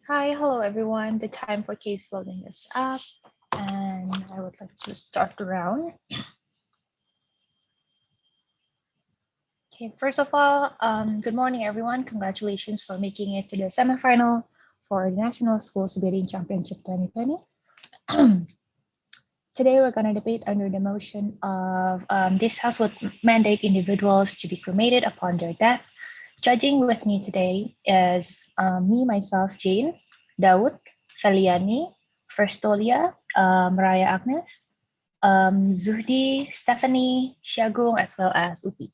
Hi, hello everyone. The time for case building is up, and I would like to start the round. Okay, first of all, good morning everyone. Congratulations for making it to the semifinal for the National Schools Debating Championship 2020. Today we're going to debate under the motion of this House would mandate individuals to be cremated upon their death. Judging with me today is me, myself, Jane, Daud, Saliani, Firstolia, Mariah Agnes, Zuhdi, Stephanie, Siagung, as well as Uti.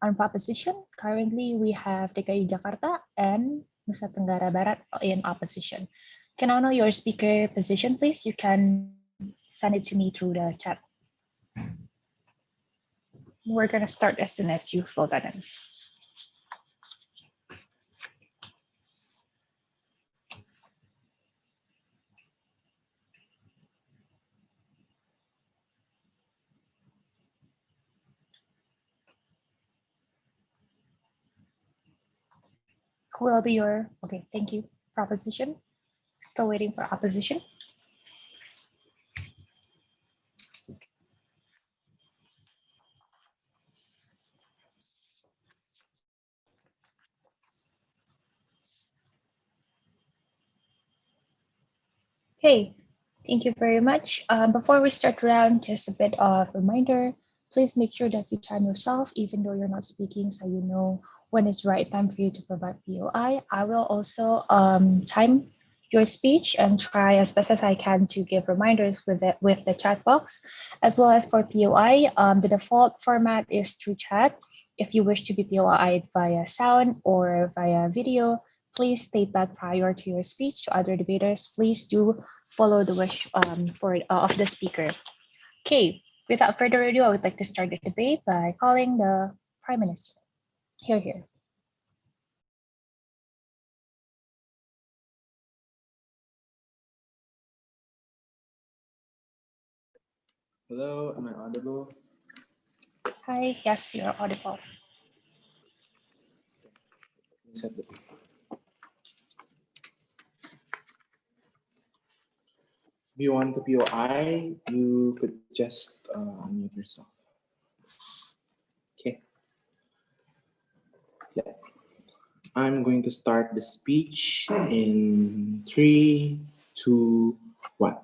On proposition, currently we have D.K.I Jakarta and Nusa Tenggara Barat in opposition. Can I know your speaker position, please? You can send it to me through the chat. We're going to start as soon as you fill that in. Who will be your, okay, thank you, proposition? Still waiting for opposition. Okay, thank you very much. Before we start around, just a bit of reminder. Please make sure that you time yourself, even though you're not speaking, so you know when is the right time for you to provide POI. I will also time your speech and try as best as I can to give reminders with the chat box, as well as for POI. The default format is through chat. If you wish to be POI'd via sound or via video, please state that prior to your speech to other debaters. Please do follow the wish of the speaker. Okay, without further ado, I would like to start the debate by calling the Prime Minister. Here. Hello, am I audible? Hi, yes, you're audible. Set the If you want the POI, you could just unmute yourself. Okay. Yeah. I'm going to start the speech in 3, 2, 1.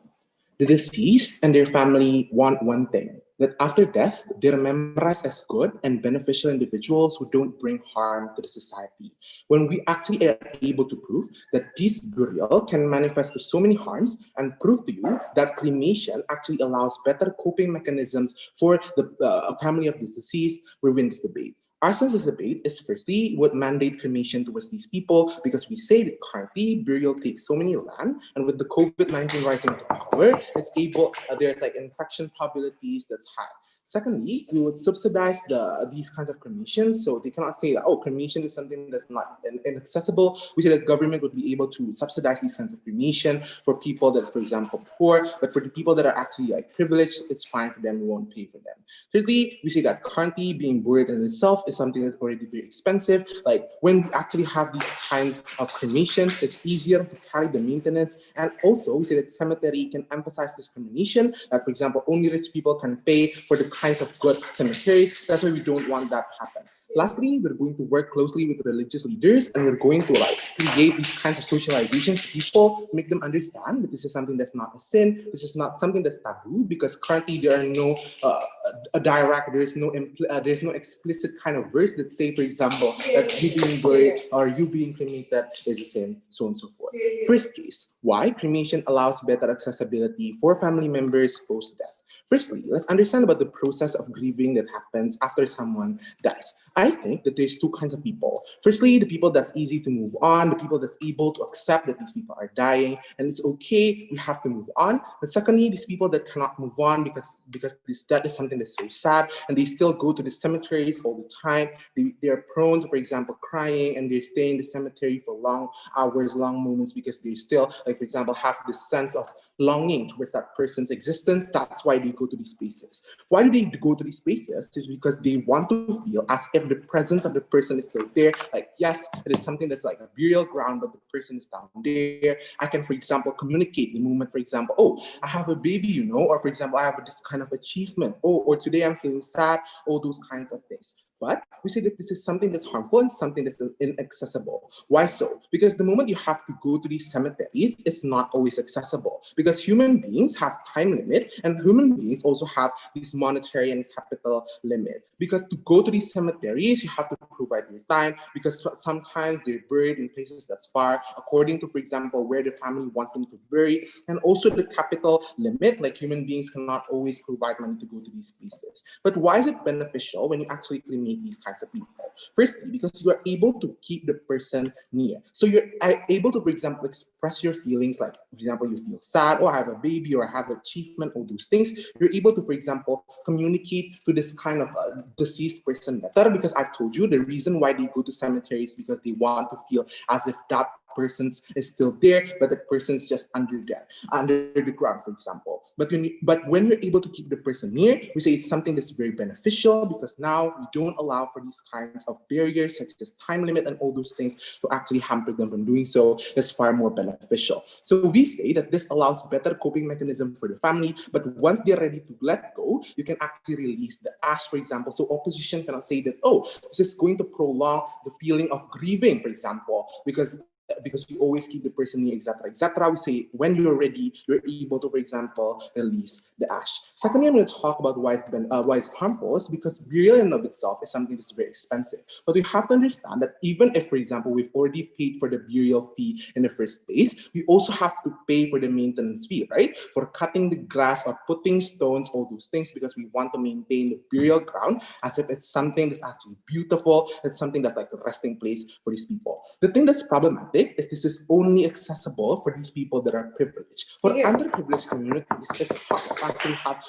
The deceased and their family want one thing, that after death, they're memorized as good and beneficial individuals who don't bring harm to the society. When we actually are able to prove that this burial can manifest to so many harms and prove to you that cremation actually allows better coping mechanisms for the family of the deceased, we win this debate. Our sense of debate is firstly would mandate cremation towards these people because we say that currently burial takes so many land, and with the COVID-19 rising to power, it's able there's like infection probabilities that's high. Secondly, we would subsidize these kinds of cremations, so they cannot say that cremation is something that's not inaccessible. We say that government would be able to subsidize these kinds of cremation for people that, for example, poor, but for the people that are actually like privileged, it's fine for them. We won't pay for them. Thirdly, we say that currently being buried in itself is something that's already very expensive. Like when we actually have these kinds of cremations, it's easier to carry the maintenance. And also, we say that cemetery can emphasize discrimination. That, for example, only rich people can pay for the kinds of good cemeteries. That's why we don't want that to happen. Lastly, we're going to work closely with religious leaders, and we're going to like create these kinds of socializations for people, make them understand that this is something that's not a sin, this is not something that's taboo, because currently there are no a direct, there's no explicit kind of verse that say, for example, that you being buried or you being cremated is a sin, so on and so forth. First case, why cremation allows better accessibility for family members post-death. Firstly, let's understand about the process of grieving that happens after someone dies. I think that there's two kinds of people. Firstly, the people that's easy to move on, the people that's able to accept that these people are dying and it's okay, we have to move on. But secondly, these people that cannot move on because this death is something that's so sad and they still go to the cemeteries all the time. They're prone to, for example, crying, and they stay in the cemetery for long hours, long moments because they still, like for example, have this sense of longing towards that person's existence. That's why they go to these spaces. Why do they go to these spaces? Is because they want to feel as if the presence of the person is still there. Like, yes, it is something that's like a burial ground, but the person is down there. I can, for example, communicate the moment, for example, oh, I have a baby, or for example, I have this kind of achievement, or today I'm feeling sad, all those kinds of things. But we say that this is something that's harmful and something that's inaccessible. Why so? Because the moment you have to go to these cemeteries, it's not always accessible. Because human beings have time limit, and human beings also have this monetary and capital limit. Because to go to these cemeteries, you have to provide your time, because sometimes they're buried in places that's far, according to, for example, where the family wants them to bury, and also the capital limit, like human beings cannot always provide money to go to these places. But why is it beneficial when you actually cremate these kinds of people? Firstly, because you are able to keep the person near. So you're able to, for example, express your feelings, like, for example, you feel sad, or I have a baby, or I have an achievement, all those things. You're able to, for example, communicate to this kind of deceased person better, because I've told you the reason why they go to cemeteries because they want to feel as if that person is still there, but the person's just under the ground, for example. But when you're able to keep the person near, we say it's something that's very beneficial, because now we don't allow for these kinds of barriers such as time limit and all those things to actually hamper them from doing so. That's far more beneficial. So we say that this allows better coping mechanism for the family, but once they're ready to let go, you can actually release the ash, for example. So opposition cannot say that, oh, this is going to prolong the feeling of grieving, for example, because you always keep the person near, etc., etc. We say when you're ready, you're able to, for example, release the ash. Secondly, I'm going to talk about why it's harmful, is because burial in of itself is something that's very expensive. But we have to understand that even if, for example, we've already paid for the burial fee in the first place, we also have to pay for the maintenance fee, right? For cutting the grass or putting stones, all those things, because we want to maintain the burial ground as if it's something that's actually beautiful. It's something that's like a resting place for these people. The thing that's problematic is this is only accessible for these people that are privileged. For underprivileged communities, it's hard to actually have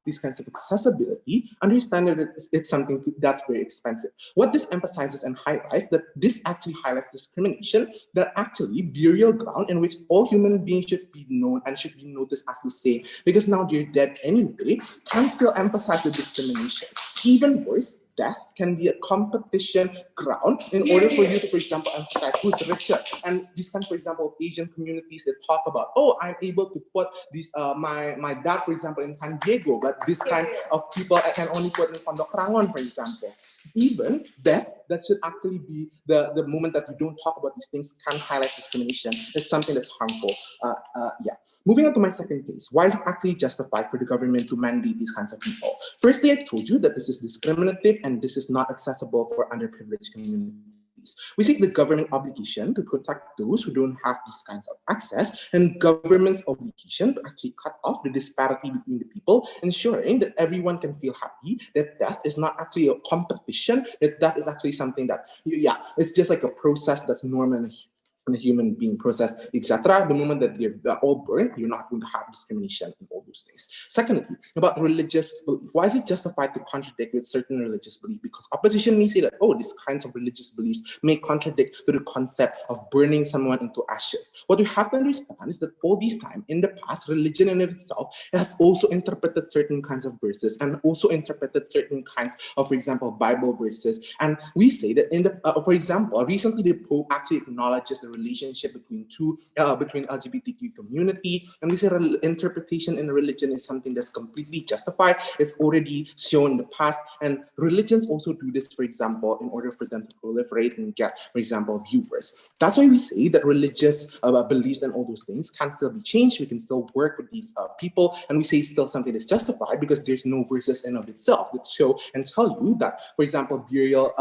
these kinds of accessibility. Understand that it's something that's very expensive. What this emphasizes and highlights that this actually highlights discrimination, that actually burial ground in which all human beings should be known and should be noticed as the same, because now they're dead anyway, can still emphasize the discrimination. Even worse, death can be a competition ground in order for you to, for example, emphasize who's richer. And this kind, for example, of Asian communities that talk about, oh, I'm able to put this my dad, for example, in San Diego, but this kind of people I can only put in Pondok Rangon, for example. Even that should actually be the moment that you don't talk about these things, can highlight discrimination. It's something that's harmful. Yeah. Moving on to my second case, why is it actually justified for the government to mandate these kinds of people? Firstly, I've told you that this is discriminative and this is not accessible for underprivileged communities. We see the government obligation to protect those who don't have these kinds of access, and government's obligation to actually cut off the disparity between the people, ensuring that everyone can feel happy, that death is not actually a competition, that death is actually something that, yeah, it's just like a process that's normal in a human being process, etc. The moment that they're all burned, you're not going to have discrimination and all those things. Secondly, about religious belief. Why is it justified to contradict with certain religious belief? Because opposition may say that, oh, these kinds of religious beliefs may contradict to the concept of burning someone into ashes. What we have to understand is that all this time in the past, religion in itself has also interpreted certain kinds of verses and also interpreted certain kinds of, for example, Bible verses. And we say that for example, recently the Pope actually acknowledges the relationship between LGBTQ community, and we say interpretation in religion is something that's completely justified. It's already shown in the past, and religions also do this, for example, in order for them to proliferate and get, for example, viewers. That's why we say that religious beliefs and all those things can still be changed. We can still work with these people, and we say it's still something that's justified because there's no verses in of itself that show and tell you that, for example, burial,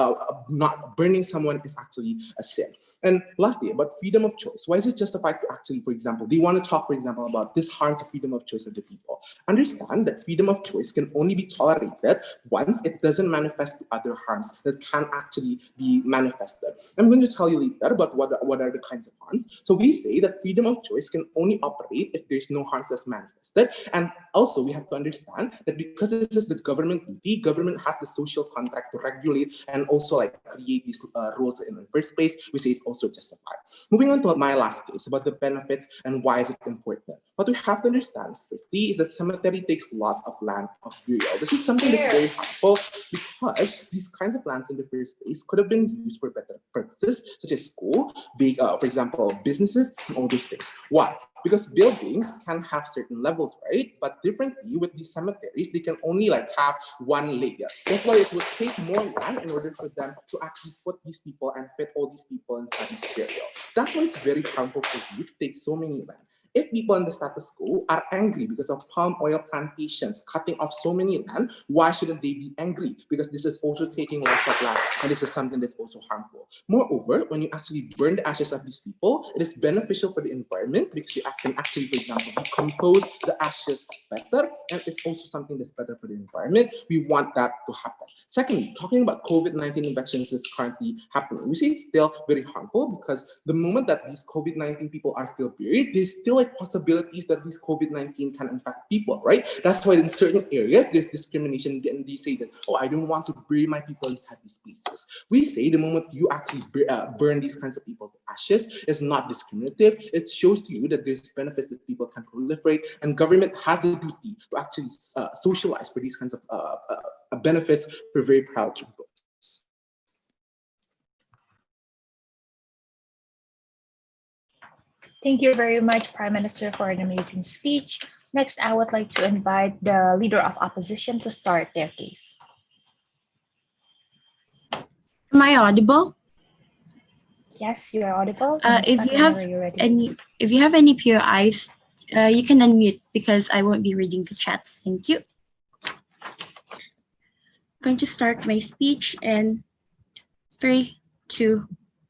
not burning someone is actually a sin. And lastly, about freedom of choice. Why is it justified to actually, for example, they want to talk, for example, about this harms the freedom of choice of the people. Understand that freedom of choice can only be tolerated once it doesn't manifest to other harms that can actually be manifested. I'm going to tell you later about what are the kinds of harms. So we say that freedom of choice can only operate if there's no harms that's manifested. And Also, we have to understand that because this is the government duty, government has the social contract to regulate and also like create these rules in the first place, we say it's also justified. Moving on to my last case about the benefits and why is it important. What we have to understand firstly is that cemetery takes lots of land of burial. This is something that's very harmful because these kinds of lands in the first place could have been used for better purposes, such as school, big, for example, businesses, and all those things. Why? Because buildings can have certain levels, right? But differently with these cemeteries, they can only like have one layer. That's why it would take more land in order for them to actually put these people and fit all these people inside this burial. That's why it's very harmful for you to take so many land. If people in the status quo are angry because of palm oil plantations cutting off so many land, why shouldn't they be angry? Because this is also taking lots of land, and this is something that's also harmful. Moreover, when you actually burn the ashes of these people, it is beneficial for the environment because you can actually, for example, decompose the ashes better, and it's also something that's better for the environment. We want that to happen. Secondly, talking about COVID-19 infections is currently happening. We see it's still very harmful because the moment that these COVID-19 people are still buried, there's still like possibilities that these COVID-19 can infect people, right? That's why in certain areas there's discrimination, and they say that, oh, I don't want to bury my people inside these places. We say the moment you actually burn these kinds of people to ashes, it's not discriminative. It shows to you that there's benefits that people can proliferate, and government has the duty to actually socialize for these kinds of benefits. We're very proud to propose. Thank you very much, Prime Minister, for an amazing speech. Next, I would like to invite the Leader of Opposition to start their case. Am I audible? Yes, you are audible. If you have any POIs, you can unmute because I won't be reading the chats. Thank you. I'm going to start my speech in 3, 2,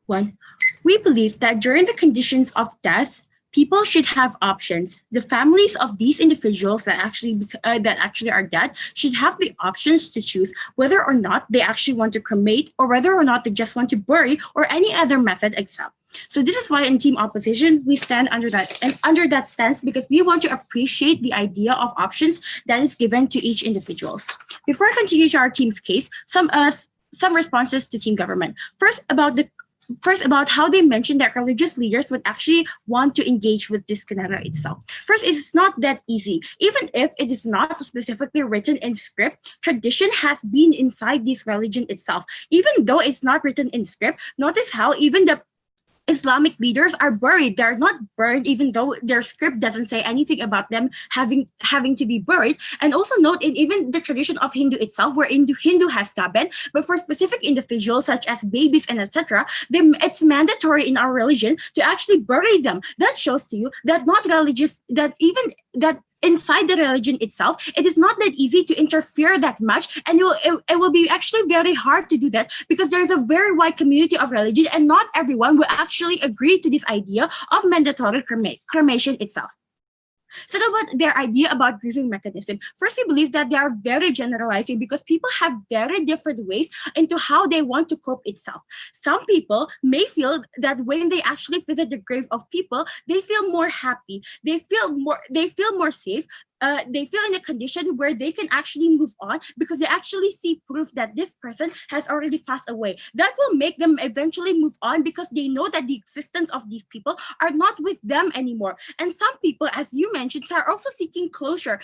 1. We believe that during the conditions of death, people should have options. The families of these individuals that actually are dead should have the options to choose whether or not they actually want to cremate or whether or not they just want to bury or any other method except. So this is why in Team Opposition, we stand under that stance because we want to appreciate the idea of options that is given to each individuals. Before I continue to our team's case, some responses to team government. First, about how they mentioned that religious leaders would actually want to engage with this scenario itself. First, it's not that easy. Even if it is not specifically written in script, tradition has been inside this religion itself. Even though it's not written in script, notice how even the Islamic leaders are buried. They're not burned, even though their script doesn't say anything about them having to be buried. And also note in even the tradition of Hindu itself, where Hindu has gaben, but for specific individuals such as babies and etc., it's mandatory in our religion to actually bury them. That shows to you that not religious, that even that inside the religion itself, it is not that easy to interfere that much, and it will be actually very hard to do that because there is a very wide community of religion, and not everyone will actually agree to this idea of mandatory cremation itself. So about their idea about grieving mechanism. First, we believe that they are very generalizing because people have very different ways into how they want to cope itself. Some people may feel that when they actually visit the grave of people, they feel more happy. They feel more safe. They feel in a condition where they can actually move on because they actually see proof that this person has already passed away. That will make them eventually move on because they know that the existence of these people are not with them anymore. And some people, as you mentioned, are also seeking closure.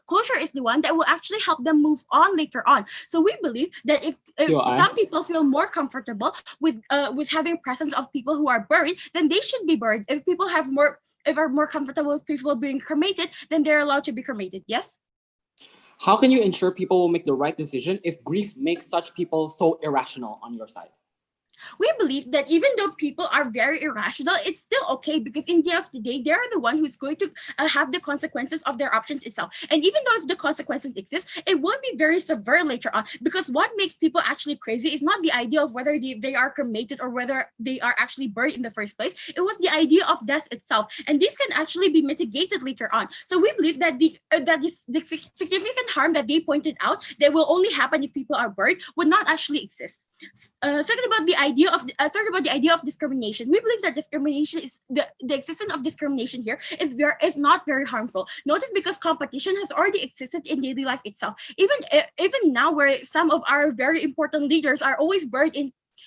Closure is the one that will actually help them move on later on. So we believe that if some people feel more comfortable with having presence of people who are buried, then they should be buried. If people are more comfortable with people being cremated, then they're allowed to be cremated. Yes? How can you ensure people will make the right decision if grief makes such people so irrational on your side? We believe that even though people are very irrational, it's still okay because in the end of the day, they're the one who's going to have the consequences of their options itself. And even though if the consequences exist, it won't be very severe later on because what makes people actually crazy is not the idea of whether they are cremated or whether they are actually buried in the first place. It was the idea of death itself. And this can actually be mitigated later on. So we believe that the significant harm that they pointed out that will only happen if people are buried would not actually exist. Second, about the idea of discrimination. We believe that discrimination is the existence of discrimination here is not very harmful. Notice, because competition has already existed in daily life itself. Even now, where some of our very important leaders are always buried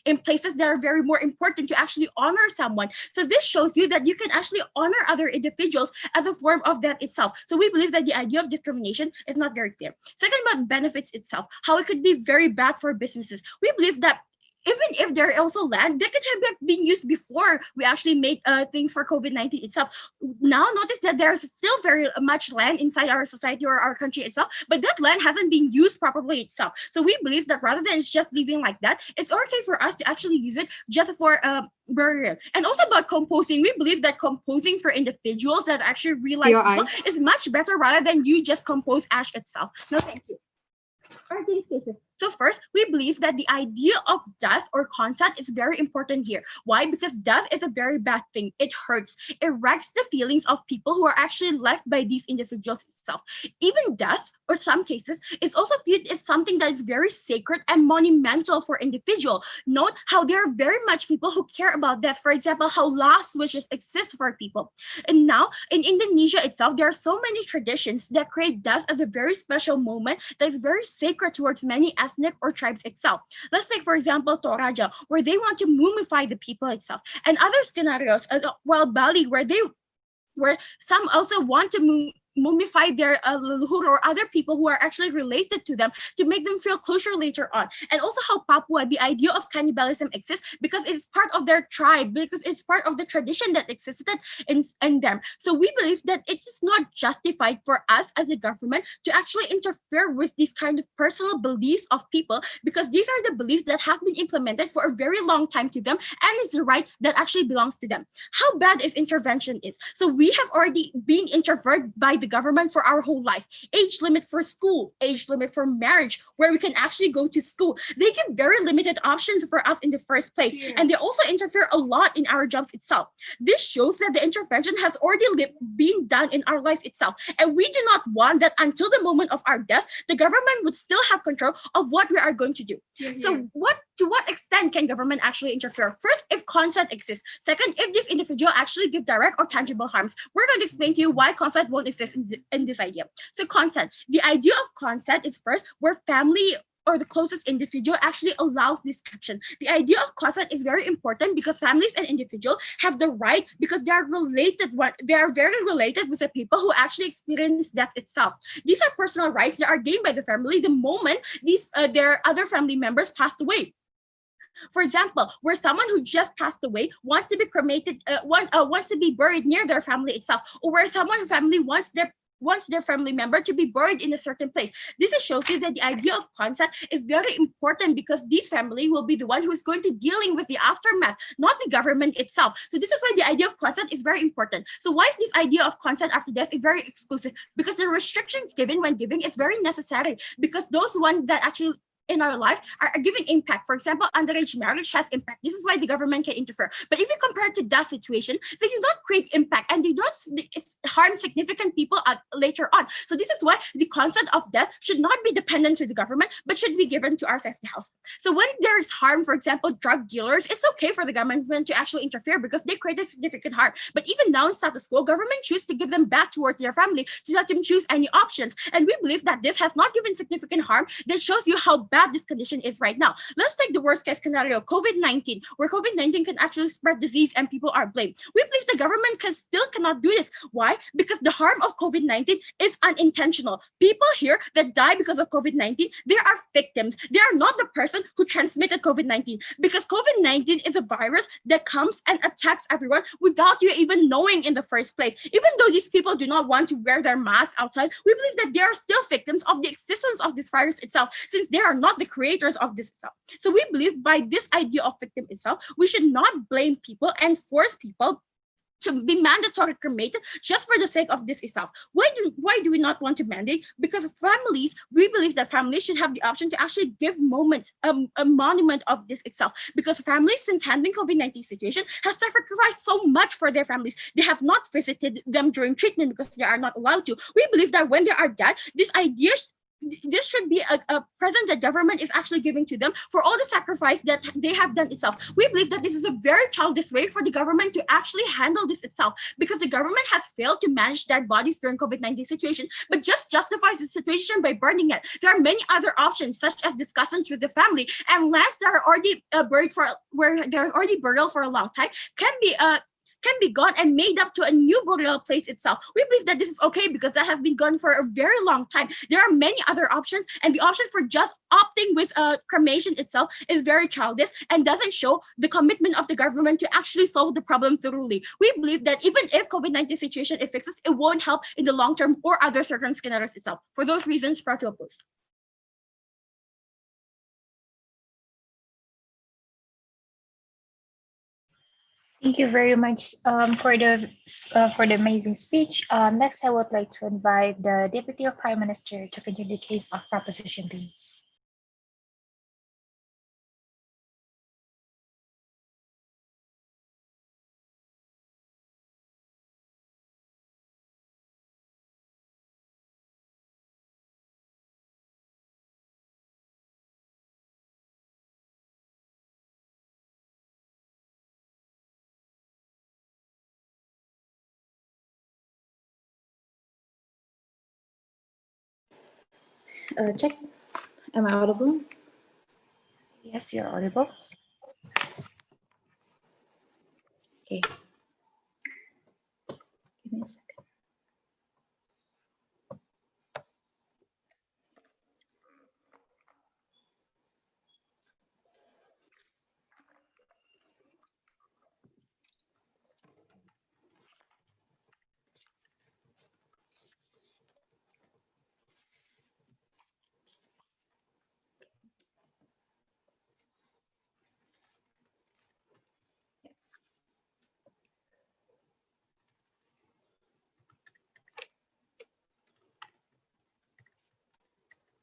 in places that are very more important to actually honor someone. So this shows you that you can actually honor other individuals as a form of that itself. So we believe that the idea of discrimination is not very clear. Second, about benefits itself, how it could be very bad for businesses. We believe that even if there are also land that could have been used before we actually made things for COVID-19 itself. Now, notice that there's still very much land inside our society or our country itself, but that land hasn't been used properly itself. So we believe that rather than it's just leaving like that, it's okay for us to actually use it just for burial. And also about composing, we believe that composing for individuals that actually realize D.K.I. is much better rather than you just compose ash itself. No, thank you. So first, we believe that the idea of death or concept is very important here. Why? Because death is a very bad thing. It hurts. It wrecks the feelings of people who are actually left by these individuals itself. Even death, or some cases, is also viewed as something that is very sacred and monumental for individual. Note how there are very much people who care about death. For example, how last wishes exist for people. And now, in Indonesia itself, there are so many traditions that create death as a very special moment that is very sacred towards many ethnic or tribes itself. Let's take, for example, Toraja, where they want to mummify the people itself, and other scenarios, while Bali, where some also want to mummify their leluhur or other people who are actually related to them to make them feel closure later on. And also how Papua, the idea of cannibalism exists because it's part of their tribe, because it's part of the tradition that existed in them. So we believe that it is not justified for us as a government to actually interfere with these kind of personal beliefs of people, because these are the beliefs that have been implemented for a very long time to them, and it's the right that actually belongs to them. How bad is intervention is? So we have already been interfered by the government for our whole life. Age limit for school, age limit for marriage, where we can actually go to school. They give very limited options for us in the first place. Yeah. And they also interfere a lot in our jobs itself. This shows that the intervention has already been done in our life itself. And we do not want that until the moment of our death, the government would still have control of what we are going to do. Yeah. So to what extent can government actually interfere? First, if consent exists. Second, if this individual actually give direct or tangible harms. We're going to explain to you why consent won't exist in this idea. So consent, the idea of consent is first where family or the closest individual actually allows this action. The idea of consent is very important because families and individuals have the right, because they are related. They are very related with the people who actually experience death itself. These are personal rights that are gained by the family the moment their other family members passed away. For example, where someone who just passed away wants to be cremated, wants to be buried near their family itself, or where someone's family wants their family member to be buried in a certain place. This shows you that the idea of consent is very important because this family will be the one who is going to dealing with the aftermath, not the government itself. So this is why the idea of consent is very important. So why is this idea of consent after death is very exclusive? Because the restrictions given when giving is very necessary, because those one that actually in our life are giving impact. For example, underage marriage has impact. This is why the government can interfere. But if you compare to that situation, they do not create impact and they don't harm significant people later on. So this is why the concept of death should not be dependent to the government, but should be given to our safety house. So when there is harm, for example, drug dealers, it's okay for the government to actually interfere because they created significant harm. But even now in status quo, government choose to give them back towards their family to let them choose any options. And we believe that this has not given significant harm. That shows you how bad this condition is right now. Let's take the worst case scenario, COVID-19, where COVID-19 can actually spread disease and people are blamed. We believe the government cannot do this. Why? Because the harm of COVID-19 is unintentional. People here that die because of COVID-19, they are victims. They are not the person who transmitted COVID-19, because COVID-19 is a virus that comes and attacks everyone without you even knowing in the first place. Even though these people do not want to wear their mask outside, we believe that they are still victims of the existence of this virus itself, since they are not the creators of this itself. So we believe by this idea of victim itself, we should not blame people and force people to be mandatory cremated just for the sake of this itself. Why do we not want to mandate? Because families, we believe that families should have the option to actually give moments, a monument of this itself. Because families, since handling COVID-19 situation, have sacrificed so much for their families. They have not visited them during treatment because they are not allowed to. We believe that when they are dead, this idea this should be a present that government is actually giving to them for all the sacrifice that they have done itself. We believe that this is a very childish way for the government to actually handle this itself, because the government has failed to manage dead bodies during COVID-19 situation, but just justifies the situation by burning it. There are many other options, such as discussions with the family, unless they're already buried for where they're already burial for a long time, can be gone and made up to a new burial place itself. We believe that this is okay because that has been gone for a very long time. There are many other options, and the option for just opting with cremation itself is very childish and doesn't show the commitment of the government to actually solve the problem thoroughly. We believe that even if COVID-19 situation it fixes, it won't help in the long term or other certain scenarios itself. For those reasons, proud to oppose. Thank you very much for the amazing speech. Next, I would like to invite the Deputy of Prime Minister to continue the case of Proposition B. Check. Am I audible? Yes, you're audible. Okay. Give me a second.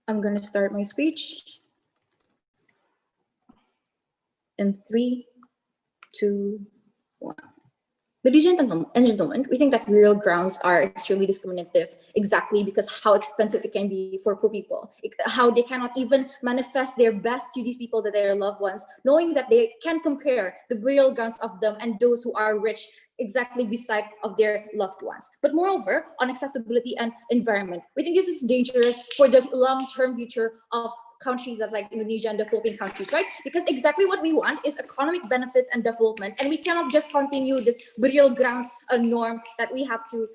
I'm going to start my speech in 3, 2, 1. Ladies and gentlemen, we think that burial grounds are extremely discriminative exactly because how expensive it can be for poor people, how they cannot even manifest their best to these people that they are loved ones, knowing that they can compare the burial grounds of them and those who are rich exactly beside of their loved ones. But moreover, on accessibility and environment, we think this is dangerous for the long-term future of countries that like Indonesia and the Philippine countries, right? Because exactly what we want is economic benefits and development, and we cannot just continue this burial grounds norm that we have to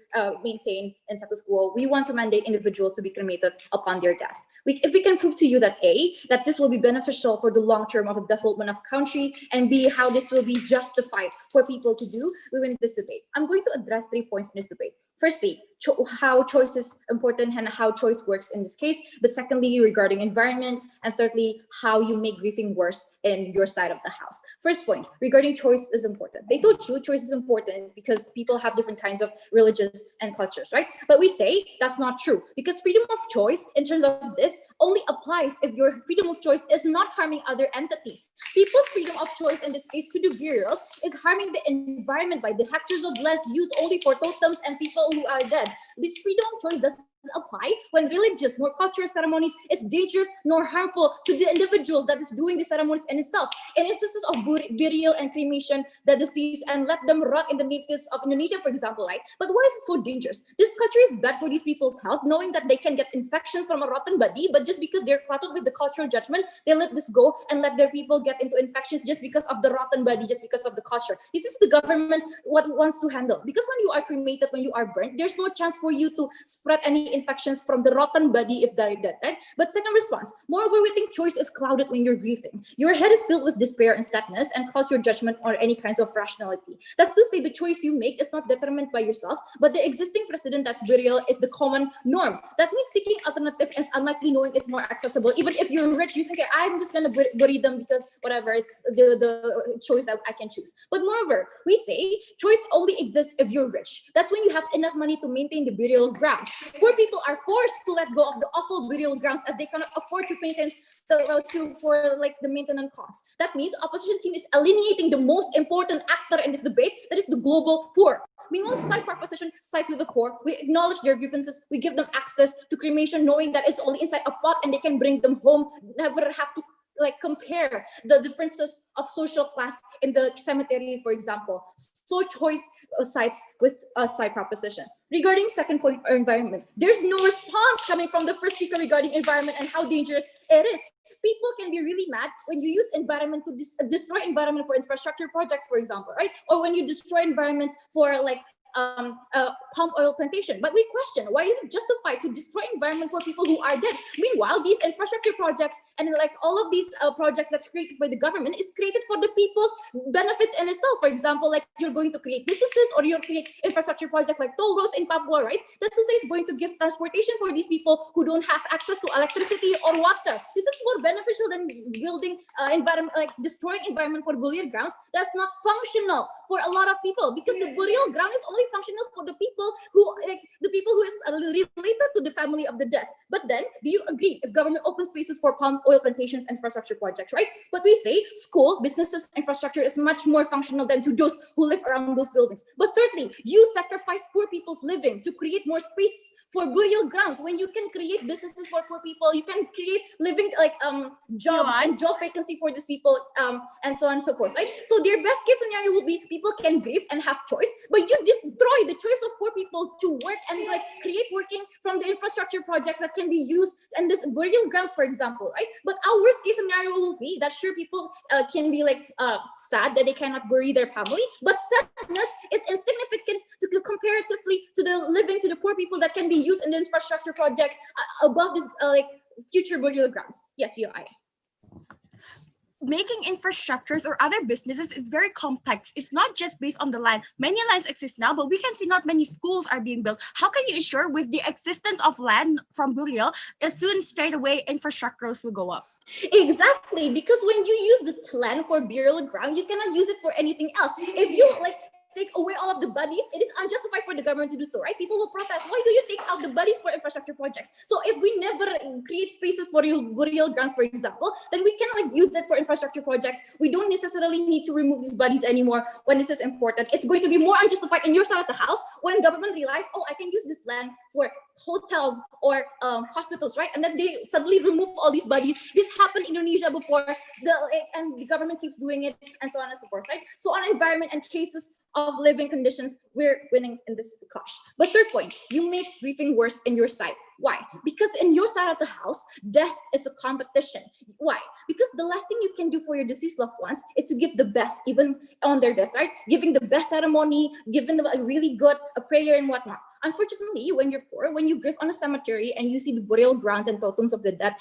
maintain in status quo. We want to mandate individuals to be cremated upon their death. If we can prove to you that A, that this will be beneficial for the long term of the development of country, and B, how this will be justified for people to do, we win this debate. I'm going to address 3 points in this debate. Firstly, how choice is important and how choice works in this case. But secondly, regarding environment. And thirdly, how you make grieving worse in your side of the house. First point, regarding choice is important. They told you choice is important because people have different kinds of religions and cultures, right? But we say that's not true because freedom of choice in terms of this only applies if your freedom of choice is not harming other entities. People's freedom of choice in this case to do burials is harming the environment by the hectares of lands used only for totems and people who are dead. This freedom of choice doesn't apply when religious nor cultural ceremonies is dangerous nor harmful to the individuals that is doing the ceremonies and stuff. In instances of burial and cremation, the deceased, and let them rot in the natives of Indonesia, for example, right? But why is it so dangerous? This culture is bad for these people's health, knowing that they can get infections from a rotten body, but just because they're cluttered with the cultural judgment, they let this go and let their people get into infections just because of the rotten body, just because of the culture. This is the government what wants to handle. Because when you are cremated, when you are burnt, there's no chance for you to spread any infections from the rotten body if they're dead, right? But second response, moreover, we think choice is clouded when you're grieving. Your head is filled with despair and sadness and cause your judgment or any kinds of rationality. That's to say the choice you make is not determined by yourself, but the existing precedent that's burial is the common norm. That means seeking alternative is unlikely knowing it's more accessible. Even if you're rich, you think, okay, I'm just gonna bury them because whatever, it's the choice that I can choose. But moreover, we say choice only exists if you're rich. That's when you have enough money to maintain the the burial grounds. Poor people are forced to let go of the awful burial grounds as they cannot afford to for like the maintenance costs. That means opposition team is alienating the most important actor in this debate, that is the global poor. Meanwhile, side proposition sides with the poor. We acknowledge their grievances. We give them access to cremation, knowing that it's only inside a pot and they can bring them home. Never have to like compare the differences of social class in the cemetery, for example. So choice sides with a side proposition. Regarding second point, or environment, there's no response coming from the first speaker regarding environment and how dangerous it is. People can be really mad when you use environment to destroy environment for infrastructure projects, for example, right? Or when you destroy environments for like palm oil plantation. But we question, why is it justified to destroy environment for people who are dead? Meanwhile, these infrastructure projects and like all of these projects that's created by the government is created for the people's benefits in itself. For example, like you're going to create businesses or you'll create infrastructure project like toll roads in Papua, right? That's to say it's going to give transportation for these people who don't have access to electricity or water. This is more beneficial than building environment, like destroying environment for burial grounds. That's not functional for a lot of people, because the burial ground is only functional for the people who is related to the family of the dead. But then, do you agree if government opens spaces for palm oil plantations and infrastructure projects, right? But we say school, businesses, infrastructure is much more functional than to those who live around those buildings. But thirdly, you sacrifice poor people's living to create more space for burial grounds. When you can create businesses for poor people, you can create living like jobs and job vacancy for these people, and so on and so forth, right? So their best case scenario will be people can grieve and have choice, but you destroy the choice of poor people to work and like create working from the infrastructure projects that can be used in this burial grounds, for example, right? But our worst case scenario will be that sure, people can be like sad that they cannot bury their family, but sadness is insignificant comparatively to the living to the poor people that can be used in the infrastructure projects above this like future burial grounds. Yes, VOI. Making infrastructures or other businesses is very complex. It's not just based on the land. Many lands exist now, but we can see not many schools are being built. How can you ensure with the existence of land from burial, as soon straight away infrastructures will go up? Exactly, because when you use the land for burial ground, you cannot use it for anything else. If you like take away all of the bodies, it is unjustified for the government to do so, right? People will protest. Why do you take out the bodies for infrastructure projects? So if we never create spaces for burial grounds, for example, then we can like use it for infrastructure projects. We don't necessarily need to remove these bodies anymore when this is important. It's going to be more unjustified in your side of the house when government realize, oh, I can use this land for hotels or hospitals, right? And then they suddenly remove all these bodies. This happened in Indonesia before, and the government keeps doing it, and so on and so forth, right? So on environment and cases of living conditions, we're winning in this clash. But third point, you make grieving worse in your side. Why? Because in your side of the house, death is a competition. Why? Because the last thing you can do for your deceased loved ones is to give the best, even on their death, right? Giving the best ceremony, giving them a really good prayer and whatnot. Unfortunately, when you're poor, when you grieve on a cemetery and you see the burial grounds and totems of the dead,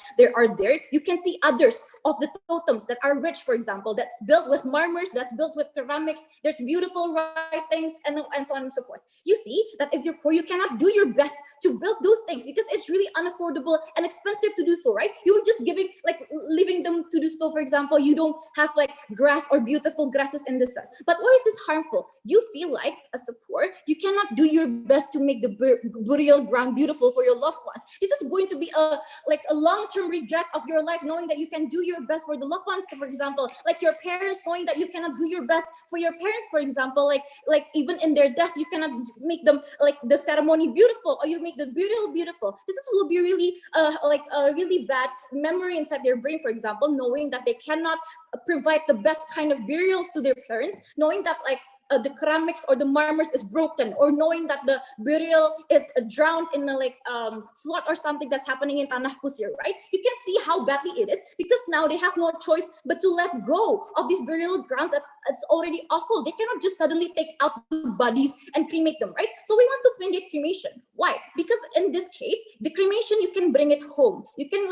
you can see others of the totems that are rich, for example, that's built with marmors, that's built with ceramics, there's beautiful writings, and so on and so forth. You see that if you're poor, you cannot do your best to build those things because it's really unaffordable and expensive to do so, right? You're just leaving them to do so. For example, you don't have like grass or beautiful grasses in the sun. But why is this harmful? You feel like as a poor, you cannot do your best to make the burial ground beautiful for your loved ones. This is going to be a long-term regret of your life, knowing that you can do your best for the loved ones. So for example, like your parents, knowing that you cannot do your best for your parents, for example, like even in their death, you cannot make them like the ceremony beautiful, or you make the burial beautiful. Will be really a really bad memory inside their brain, for example, knowing that they cannot provide the best kind of burials to their parents, knowing that the ceramics or the marmors is broken, or knowing that the burial is drowned in a flood or something that's happening in Tanah Kusir, right? You can see how badly it is, because now they have no choice but to let go of these burial grounds that it's already awful. They cannot just suddenly take out the bodies and cremate them, right? So we want to mandate cremation. Why? Because in this case, the cremation, you can bring it home. You can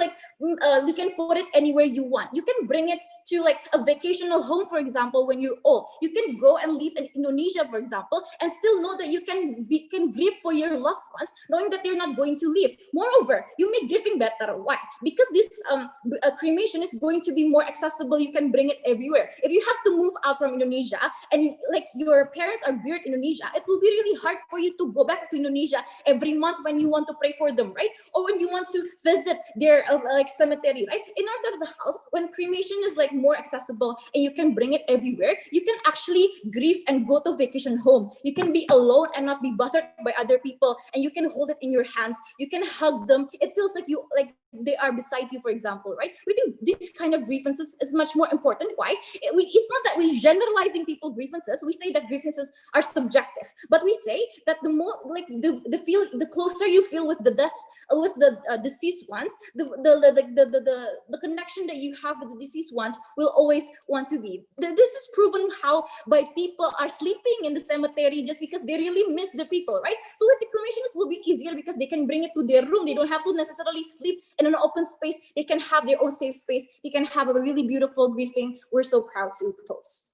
you can put it anywhere you want. You can bring it to a vacational home, for example, when you're old. You can go and live in in Indonesia, for example, and still know that you can grieve for your loved ones, knowing that they're not going to live. Moreover, you make grieving better. Why? Because this cremation is going to be more accessible. You can bring it everywhere. If you have to move out from Indonesia and like your parents are buried in Indonesia, it will be really hard for you to go back to Indonesia every month when you want to pray for them, right? Or when you want to visit their like cemetery, right? In our side of the house, when cremation is like more accessible and you can bring it everywhere, you can actually grieve and go to vacation home. You can be alone and not be bothered by other people, and you can hold it in your hands. You can hug them. It feels like you like they are beside you, for example, right? We think this kind of grievances is much more important. Why? It's not that we're generalizing people grievances. We say that grievances are subjective, but we say that the more like the closer you feel with the death, with the deceased ones, the connection that you have with the deceased ones will always want to be. This is proven how by people are sleeping in the cemetery just because they really miss the people, right? So with the cremation, it will be easier because they can bring it to their room. They don't have to necessarily sleep in an open space. They can have their own safe space. They can have a really beautiful grieving. We're so proud to propose.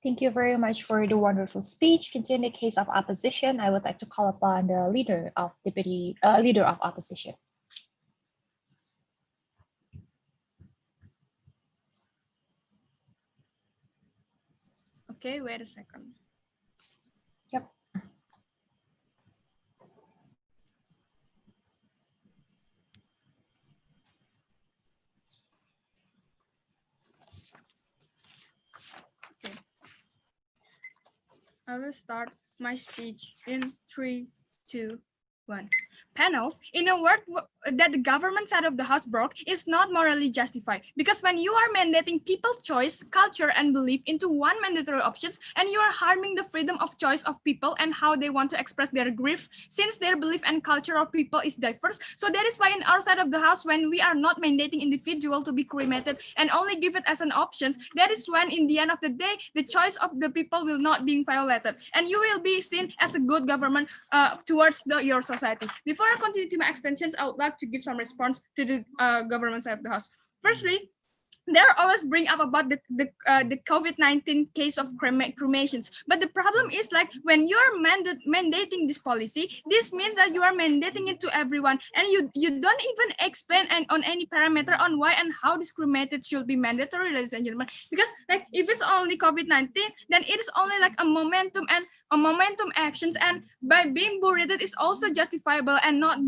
Thank you very much for the wonderful speech. Concerning the case of opposition, I would like to call upon the leader of opposition. Okay, wait a second. Yep. Okay. I will start my speech in 3, 2, 1. Panels, in a word that the government side of the house broke, is not morally justified, because when you are mandating people's choice, culture, and belief into one mandatory options, and you are harming the freedom of choice of people and how they want to express their grief, since their belief and culture of people is diverse. So that is why in our side of the house, when we are not mandating individual to be cremated and only give it as an option, that is when in the end of the day, the choice of the people will not be violated, and you will be seen as a good government towards your society. Before I continue to my extensions, I would like to give some response to the government side of the house. Firstly, they always bring up about the COVID-19 case of cremations, but the problem is like when you're mandating this policy, this means that you are mandating it to everyone, and you don't even explain on any parameter on why and how this cremated should be mandatory, ladies and gentlemen. Because like if it's only COVID-19, then it is only like a momentum actions, and by being buried it is also justifiable and not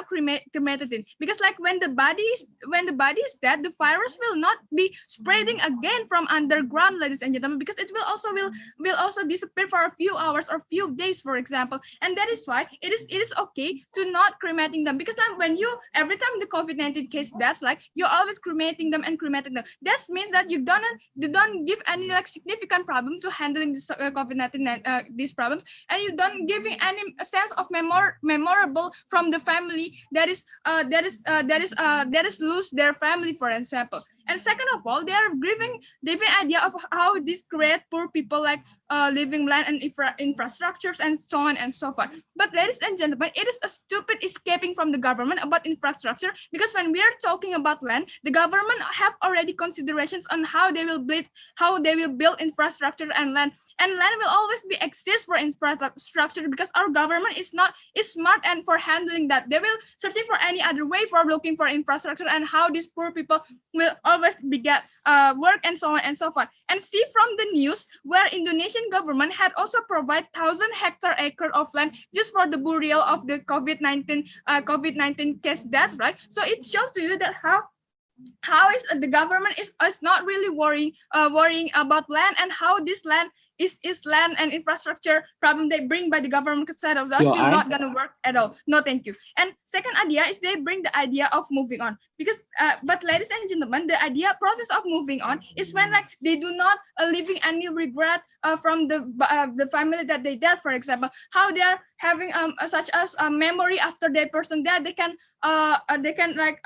cremated in, because like when the body is dead, the virus will not be spreading again from underground, ladies and gentlemen, because it will also disappear for a few hours or few days, for example. And that is why it is okay to not cremating them, because then when you every time the COVID-19 case does, like you're always cremating them. That means that you don't give any like significant problem to handling this COVID-19 these problems, and you don't giving any sense of memorable from the family that is lose their family, for example. And second of all, they are giving idea of how this create poor people like living land and infrastructures and so on and so forth. But ladies and gentlemen, it is a stupid escaping from the government about infrastructure, because when we are talking about land, the government have already considerations on how they will build infrastructure and land will always be exist for infrastructure, because our government is smart and for handling that. They will searching for any other way for looking for infrastructure and how these poor people will always get work and so on and so forth. And see from the news where Indonesian government had also provide 1,000-hectare acre of land just for the burial of the COVID-19 case deaths, right? So it shows to you that how is the government is not really worrying about land, and how this land is land and infrastructure problem they bring by the government side of us will not gonna work at all. No, thank you. And second idea is they bring the idea of moving on, because but ladies and gentlemen, the idea process of moving on is when like they do not leaving any regret from the family that they died, for example, how they are having such as a memory after their person dead, they can like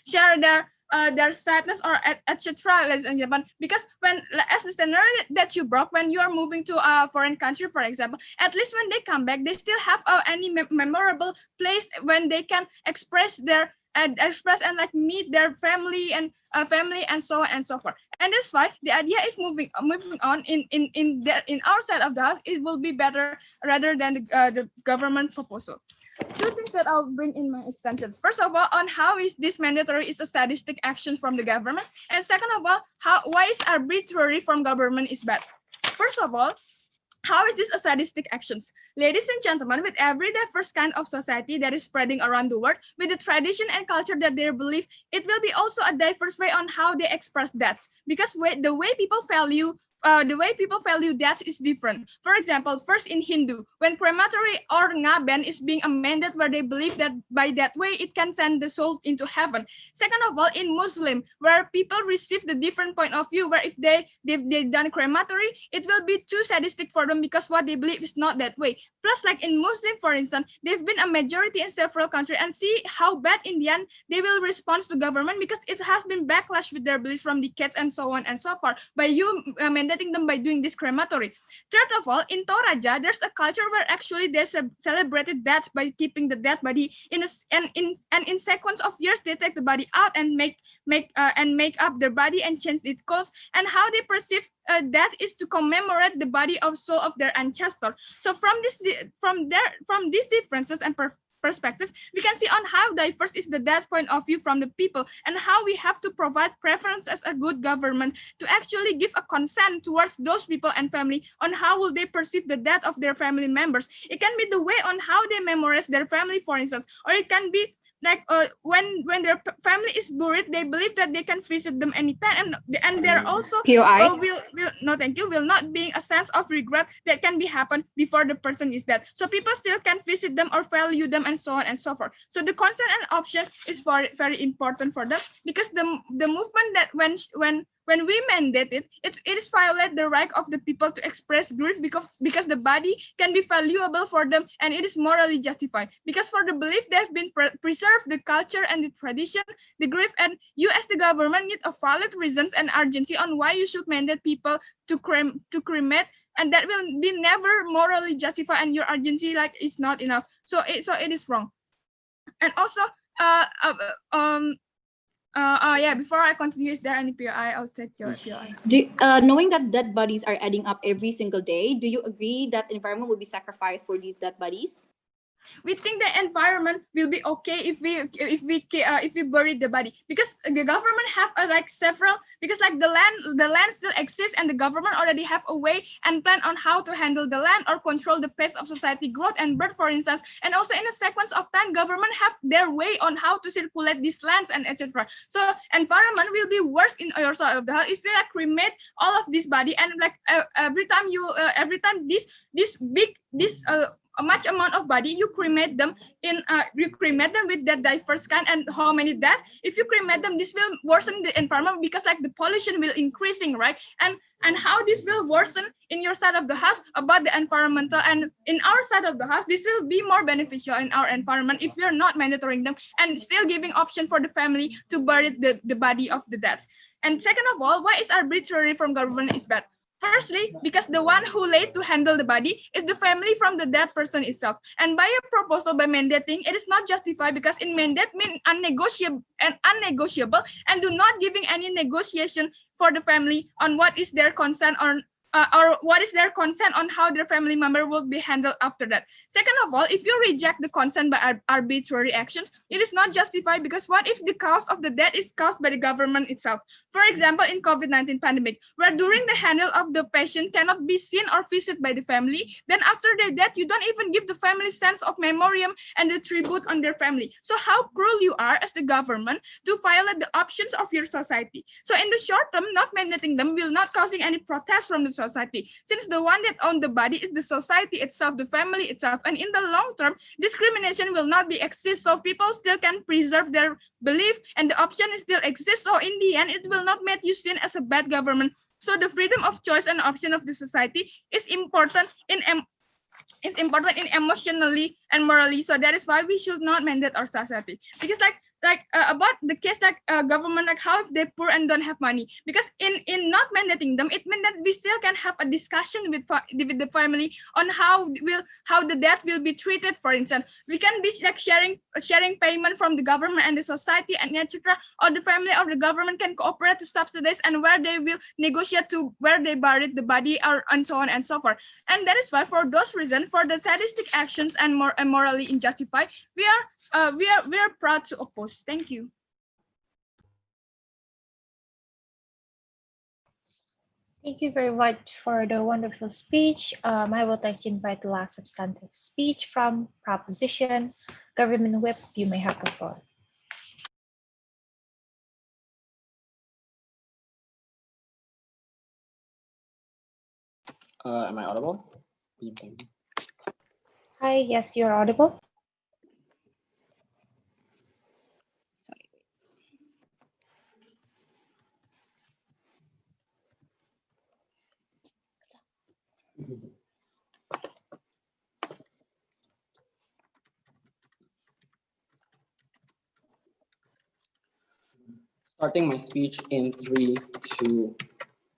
share their their sadness or etc. Ladies and gentlemen, because when, as the scenario that you brought, when you are moving to a foreign country, for example, at least when they come back, they still have any memorable place when they can express their express and like meet their family and so on and so forth. And that's why the idea is moving on in our side of the house, it will be better rather than the government proposal. Two things that I'll bring in my extensions. First of all, on how is this mandatory is a sadistic action from the government, and second of all, why is arbitrary from government is bad. First of all, how is this a sadistic actions? Ladies and gentlemen, with every diverse kind of society that is spreading around the world, with the tradition and culture that they believe, it will be also a diverse way on how they express that. Because the way people value death is different. For example, first in Hindu, when crematory or ngaben is being amended, where they believe that by that way it can send the soul into heaven. Second of all, in Muslim, where people receive the different point of view, where if they've done crematory, it will be too sadistic for them because what they believe is not that way. Plus, like in Muslim, for instance, they've been a majority in several countries, and see how bad in the end they will respond to government because it has been backlash with their beliefs from decades and so on and so forth by you mandating them by doing this crematory. Third of all, in Toraja, there's a culture where actually they celebrated death by keeping the dead body in sequence of years they take the body out and make up their body and change its clothes, and how they perceive death is to commemorate the body of soul of their ancestor. So from these differences and perspective, we can see on how diverse is the death point of view from the people, and how we have to provide preference as a good government to actually give a consent towards those people and family on how will they perceive the death of their family members. It can be the way on how they memorize their family, for instance, or it can be like when their family is buried, they believe that they can visit them anytime, and they're also will not being a sense of regret that can be happen before the person is dead. So people still can visit them or value them and so on and so forth. So the consent and option is very, very important for them, because the movement that when we mandate it is violate the right of the people to express grief, because the body can be valuable for them and it is morally justified. Because for the belief they've been preserved the culture and the tradition, the grief, and you as the government need a valid reasons and urgency on why you should mandate people to cremate, and that will be never morally justified, and your urgency like is not enough. So it is wrong. And also before I continue, is there any POI? I'll take your POI. Knowing that dead bodies are adding up every single day, do you agree that environment will be sacrificed for these dead bodies? We think the environment will be okay if we bury the body, because the government have several, because like the land still exists, and the government already have a way and plan on how to handle the land or control the pace of society growth and birth, for instance. And also in a sequence of time, government have their way on how to circulate these lands and etc. So environment will be worse in your side of the house if you cremate all of this body, and every time a much amount of body you cremate them with that diverse kind, and how many deaths if you cremate them, this will worsen the environment, because like the pollution will increasing, right? And how this will worsen in your side of the house about the environmental, and in our side of the house this will be more beneficial in our environment if you're not mandatoring them and still giving option for the family to bury the body of the dead. And second of all, why is arbitrary from government is bad? Firstly, because the one who laid to handle the body is the family from the dead person itself. And by a proposal, by mandating, it is not justified, because in mandate mean unnegotiable and do not giving any negotiation for the family on what is their consent on or what is their consent on how their family member will be handled after that. Second of all, if you reject the consent by arbitrary actions, it is not justified, because what if the cause of the death is caused by the government itself? For example, in COVID-19 pandemic, where during the handle of the patient cannot be seen or visited by the family, then after their death, you don't even give the family sense of memoriam and the tribute on their family. So how cruel you are as the government to violate the options of your society. So in the short term, not mandating them will not causing any protest from the society, since the one that own the body is the society itself, the family itself, and in the long term, discrimination will not be exist, so people still can preserve their belief and the option still exists. So in the end, it will not make you seen as a bad government. So the freedom of choice and option of the society is important in emotionally and morally. So that is why we should not mandate our society, because like about the case government, how if they poor and don't have money, because in not mandating them, it means that we still can have a discussion with the family on how the debt will be treated. For instance, we can be sharing payment from the government and the society and etc., or the family or the government can cooperate to subsidize and where they will negotiate to where they buried the body or and so on and so forth. And that is why, for those reasons, for the sadistic actions and more morally unjustified, we are proud to oppose. Thank you. Thank you very much for the wonderful speech. I would like to invite the last substantive speech from Proposition. Government Whip, you may have the floor. Am I audible? Hi, yes, you're audible. Starting my speech in 3, 2,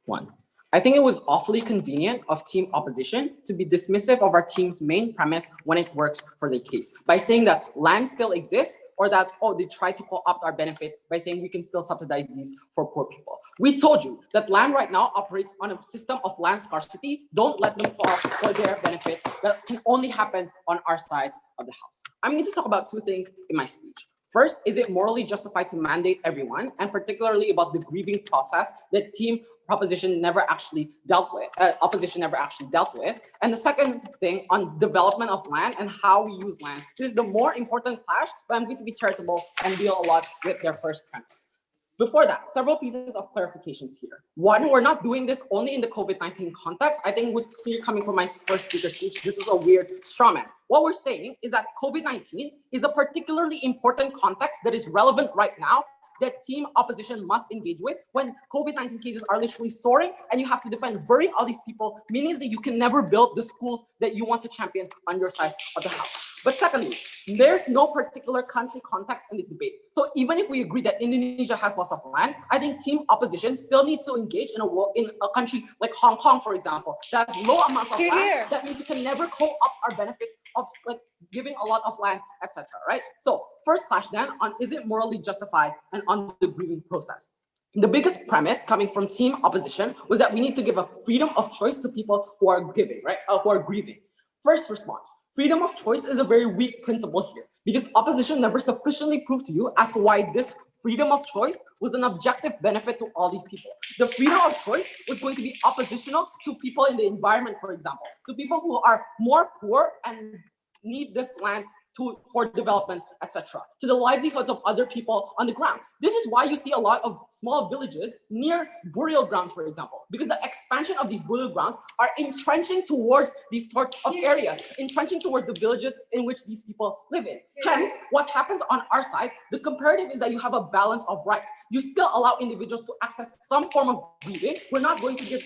1. I think it was awfully convenient of team opposition to be dismissive of our team's main premise when it works for their case by saying that land still exists, or that, oh, they try to co-opt our benefits by saying we can still subsidize these for poor people. We told you that land right now operates on a system of land scarcity. Don't let them fall for their benefits that can only happen on our side of the house. I'm going to talk about 2 things in my speech. First, is it morally justified to mandate everyone, and particularly about the grieving process that team opposition never actually dealt with. And the second thing on development of land and how we use land. This is the more important clash, but I'm going to be charitable and deal a lot with their first premise. Before that, several pieces of clarifications here. One, we're not doing this only in the COVID-19 context. I think it was clear coming from my first speaker speech. This is a weird straw man. What we're saying is that COVID-19 is a particularly important context that is relevant right now that team opposition must engage with when COVID-19 cases are literally soaring and you have to defend burying all these people, meaning that you can never build the schools that you want to champion on your side of the house. But secondly, there's no particular country context in this debate. So even if we agree that Indonesia has lots of land, I think team opposition still needs to engage in a country like Hong Kong, for example, that has low amounts of land. That means you can never co-opt our benefits of like giving a lot of land, etc. Right? So first clash then on is it morally justified and on the grieving process. The biggest premise coming from team opposition was that we need to give a freedom of choice to people who are giving, right? Who are grieving. First response, freedom of choice is a very weak principle here because opposition never sufficiently proved to you as to why this freedom of choice was an objective benefit to all these people. The freedom of choice was going to be oppositional to people in the environment, for example, to people who are more poor and need this land for development, etc., to the livelihoods of other people on the ground. This is why you see a lot of small villages near burial grounds, for example, because the expansion of these burial grounds are entrenching towards these sort of areas, entrenching towards the villages in which these people live in. Hence, what happens on our side, the comparative is that you have a balance of rights. You still allow individuals to access some form of grieving. We're not going to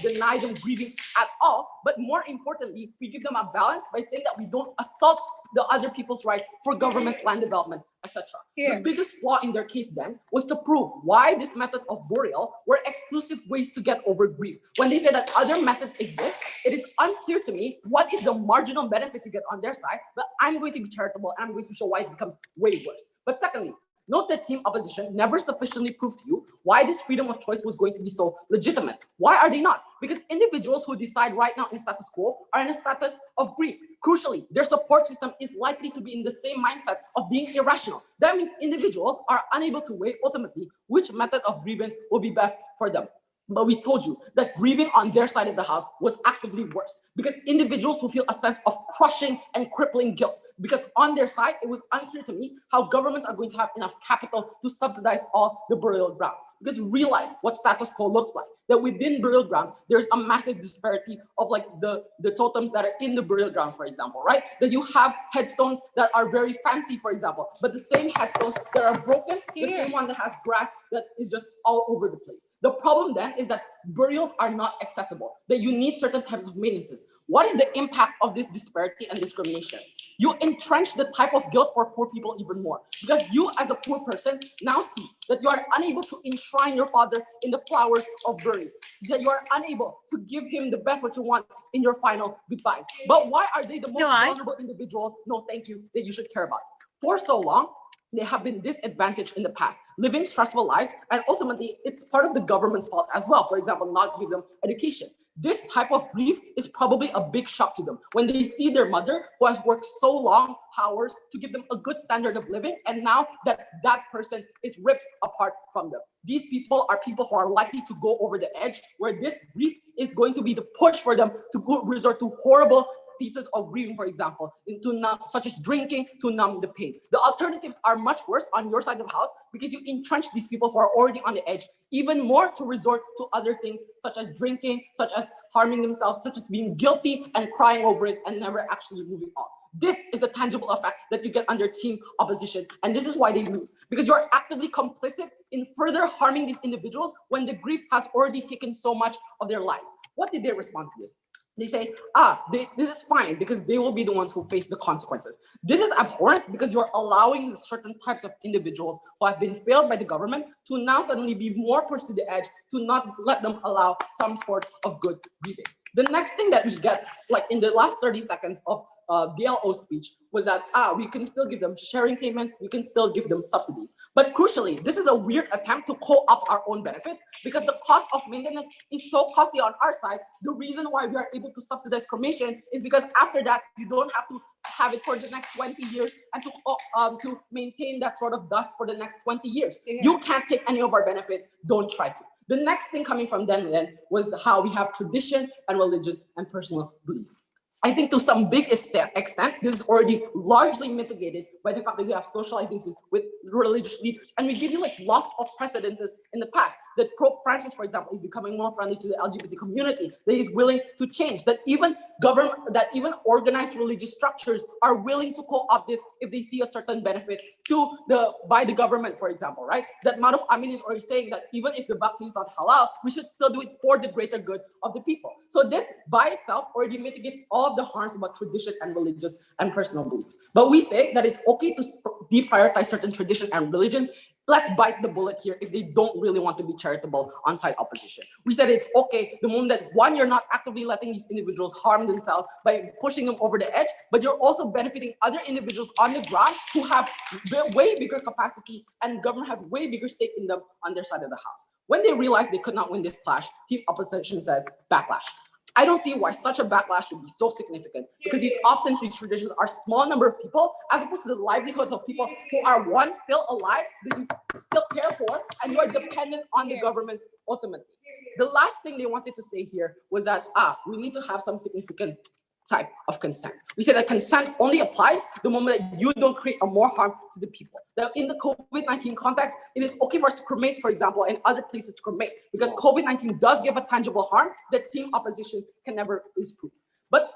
deny them grieving at all, but more importantly, we give them a balance by saying that we don't assault the other people's rights for government's land development, etc. The biggest flaw in their case then was to prove why this method of burial were exclusive ways to get over grief. When they say that other methods exist, it is unclear to me what is the marginal benefit you get on their side, but I'm going to be charitable and I'm going to show why it becomes way worse. But secondly, note that team opposition never sufficiently proved to you why this freedom of choice was going to be so legitimate. Why are they not? Because individuals who decide right now in status quo are in a status of grief. Crucially, their support system is likely to be in the same mindset of being irrational. That means individuals are unable to weigh ultimately which method of grievance will be best for them. But we told you that grieving on their side of the house was actively worse because individuals will feel a sense of crushing and crippling guilt because on their side, it was unclear to me how governments are going to have enough capital to subsidize all the burial grounds. Because realize what status quo looks like, that within burial grounds, there's a massive disparity of like the totems that are in the burial grounds, for example, right? That you have headstones that are very fancy, for example, but the same headstones that are broken, the same one that has grass that is just all over the place. The problem then is that burials are not accessible, that you need certain types of maintenances. What is the impact of this disparity and discrimination? You entrench the type of guilt for poor people even more, because you as a poor person now see that you are unable to enshrine your father in the flowers of burial, that you are unable to give him the best what you want in your final goodbyes. But why are they the most vulnerable individuals? No, thank you, that you should care about. For so long, they have been disadvantaged in the past, living stressful lives, and ultimately it's part of the government's fault as well. For example, not give them education. This type of grief is probably a big shock to them when they see their mother, who has worked so long hours to give them a good standard of living, and now that person is ripped apart from them. These people are people who are likely to go over the edge, where this grief is going to be the push for them to go resort to horrible pieces of grieving, for example, such as drinking to numb the pain. The alternatives are much worse on your side of the house, because you entrench these people who are already on the edge even more to resort to other things, such as drinking, such as harming themselves, such as being guilty and crying over it and never actually moving on. This is the tangible effect that you get under team opposition. And this is why they lose, because you're actively complicit in further harming these individuals when the grief has already taken so much of their lives. What did they respond to this? They say, this is fine because they will be the ones who face the consequences. This is abhorrent because you're allowing certain types of individuals who have been failed by the government to now suddenly be more pushed to the edge, to not let them allow some sort of good grieving. The next thing that we get, like in the last 30 seconds of DLO's speech, was that we can still give them sharing payments, we can still give them subsidies. But crucially, this is a weird attempt to co-opt our own benefits, because the cost of maintenance is so costly on our side. The reason why we are able to subsidize cremation is because after that, you don't have to have it for the next 20 years and to maintain that sort of dust for the next 20 years. Yeah. You can't take any of our benefits, don't try to. The next thing coming from then was how we have tradition and religion and personal beliefs. I think to some big extent, this is already largely mitigated by the fact that we have socializing with religious leaders. And we give you like lots of precedences in the past, that Pope Francis, for example, is becoming more friendly to the LGBT community, that he's willing to change, that even organized religious structures are willing to co-opt this if they see a certain benefit by the government, for example, right? That Maruf Amin is already saying that even if the vaccine is not halal, we should still do it for the greater good of the people. So this by itself already mitigates all of the harms about tradition and religious and personal beliefs. But we say that it's okay to deprioritize certain tradition and religions. Let's bite the bullet here if they don't really want to be charitable on-side opposition. We said it's okay the moment that, one, you're not actively letting these individuals harm themselves by pushing them over the edge, but you're also benefiting other individuals on the ground who have way bigger capacity, and government has way bigger stake in them on their side of the house. When they realized they could not win this clash, team opposition says backlash. I don't see why such a backlash should be so significant, because these traditions are small number of people, as opposed to the livelihoods of people who are, one, still alive, that you still care for, and you are dependent on the government ultimately. The last thing they wanted to say here was that, we need to have some significant type of consent. We say that consent only applies the moment that you don't create a more harm to the people. Now, in the COVID-19 context, it is okay for us to cremate, for example, and other places to cremate, because COVID-19 does give a tangible harm that team opposition can never disprove. But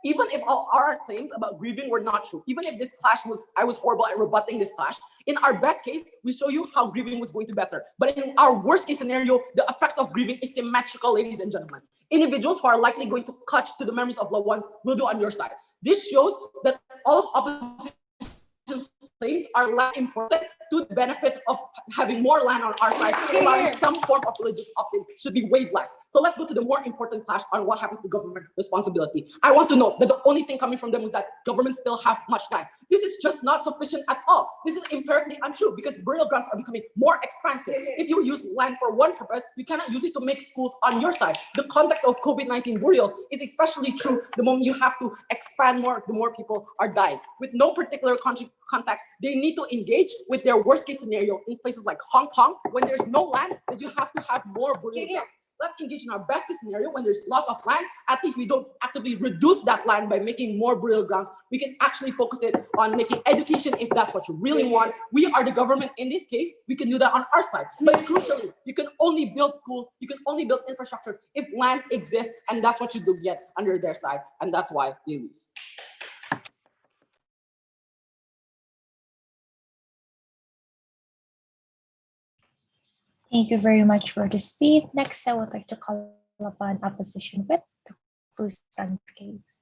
even if all our claims about grieving were not true, even if this clash I was horrible at rebutting this clash, in our best case, we show you how grieving was going to better. But in our worst case scenario, the effects of grieving is symmetrical, ladies and gentlemen. Individuals who are likely going to clutch to the memories of loved ones will do on your side. This shows that all of opposition's claims are less important to the benefits of having more land on our side, allowing some form of religious opt-in should be weighed less. So let's go to the more important clash on what happens to government responsibility. I want to note that the only thing coming from them was that governments still have much land. This is just not sufficient at all. This is empirically untrue, because burial grounds are becoming more expansive. If you use land for one purpose, you cannot use it to make schools on your side. The context of COVID-19 burials is especially true the moment you have to expand more, the more people are dying. With no particular context, they need to engage with their worst case scenario in places like Hong Kong, when there's no land, that you have to have more burial grounds. Let's engage in our best case scenario when there's lots of land. At least we don't actively reduce that land by making more burial grounds. We can actually focus it on making education if that's what you really want. We are the government in this case. We can do that on our side. But crucially, you can only build schools, you can only build infrastructure if land exists, and that's what you do get under their side, and that's why they lose. Thank you very much for the speed. Next, I would like to call upon opposition whip to close down the case.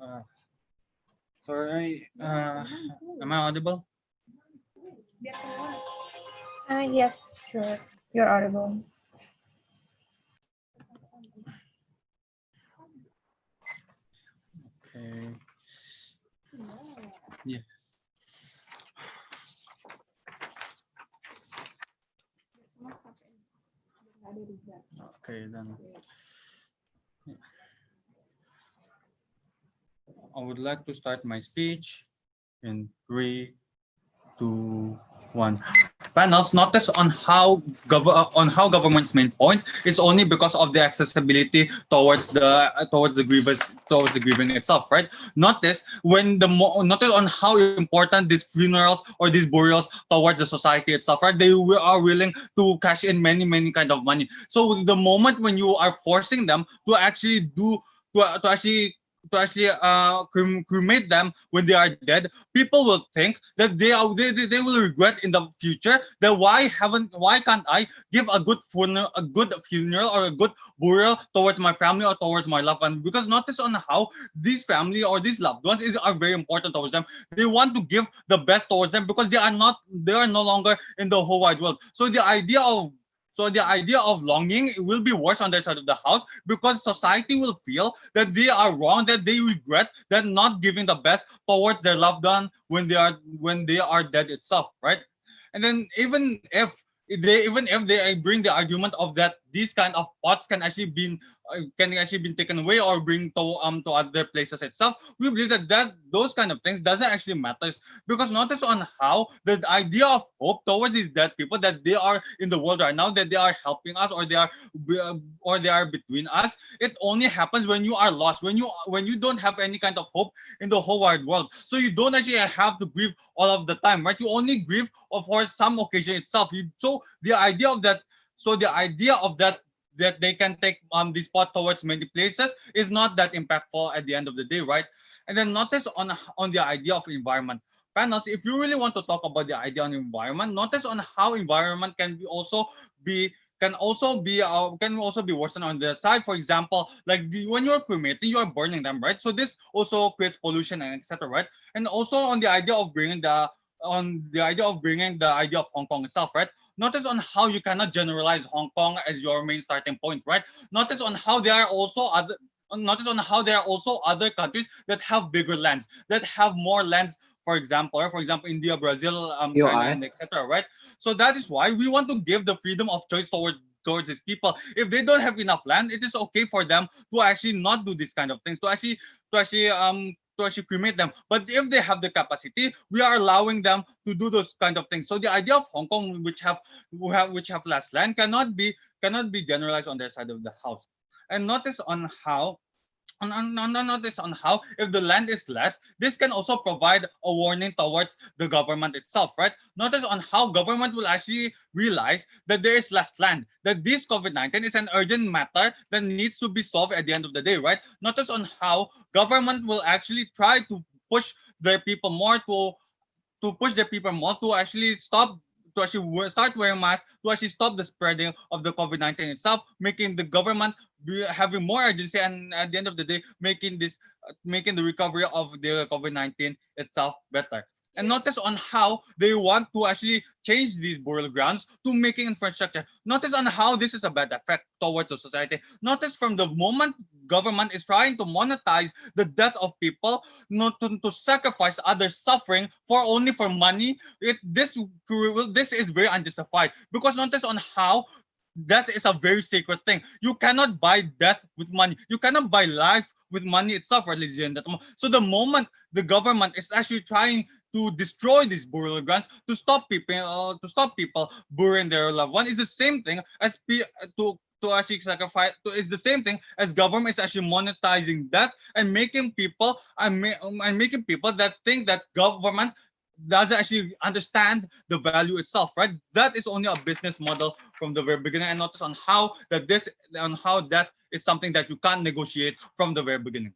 Uh, sorry, am I audible? Yes, you're audible. Okay. Yeah. Okay, then. Yeah. I would like to start my speech in 3, 2, 1. Panels notice on how government's main point is only because of the accessibility towards the grieving itself, right? Notice notice on how important these funerals or these burials towards the society itself, right? They are willing to cash in many kind of money. So the moment when you are forcing them to actually to actually cremate them when they are dead, people will think that they will regret in the future that why can't I give a good funeral or a good burial towards my family or towards my loved one. Because notice on how these family or these loved ones are very important towards them. They want to give the best towards them because they are no longer in the whole wide world. So the idea of longing will be worse on their side of the house because society will feel that they are wrong, that they regret that not giving the best towards their loved one when they are dead itself, right? And then even if they bring the argument of that these kind of pots can actually be taken away or bring to other places itself, we believe that those kind of things doesn't actually matters because notice on how the idea of hope towards these dead people that they are in the world right now, that they are helping us or they are between us, it only happens when you are lost, when you don't have any kind of hope in the whole wide world. So you don't actually have to grieve all of the time, right? You only grieve for some occasion itself. So the idea of that, that they can take this spot towards many places is not that impactful at the end of the day, right? And then notice on the idea of environment. Panels, if you really want to talk about the idea on environment, notice on how environment be can also be worsened on the side. For example, like when you're cremating, you are burning them, right? So this also creates pollution and etc., right? And also on the idea of bringing the idea of Hong Kong itself, right? Notice on how you cannot generalize Hong Kong as your main starting point, right? Notice on how there are also other Notice on how there are also other countries that have bigger lands, that have more lands. For example, India, Brazil, China, UI. and etc. Right? So that is why we want to give the freedom of choice towards these people. If they don't have enough land, it is okay for them to actually not do these kind of things, to actually cremate them. But if they have the capacity, we are allowing them to do those kind of things. So the idea of Hong Kong, which have less land, cannot be generalized on their side of the house. And notice on how notice on how if the land is less, this can also provide a warning towards the government itself, right? Notice on how government will actually realize that there is less land, that this COVID-19 is an urgent matter that needs to be solved at the end of the day, right? Notice on how government will actually try to push their people more to actually start wearing masks, to actually stop the spreading of the COVID-19 itself, making the government having more urgency, and at the end of the day, making the recovery of the COVID-19 itself better. And notice on how they want to actually change these burial grounds to making infrastructure. Notice on how this is a bad effect towards the society. Notice from the moment government is trying to monetize the death of people, not to sacrifice others' suffering for money. This is very unjustified because notice on how death is a very sacred thing. You cannot buy death with money. You cannot buy life with money itself, right, ladies and gentlemen? So the moment the government is actually trying to destroy these burial grounds to stop people burying their loved one, is the same thing as to actually sacrifice. It's the same thing as government is actually monetizing death and making people and making people that think that government doesn't actually understand the value itself, right? That is only a business model from the very beginning. And notice on how that is something that you can't negotiate from the very beginning.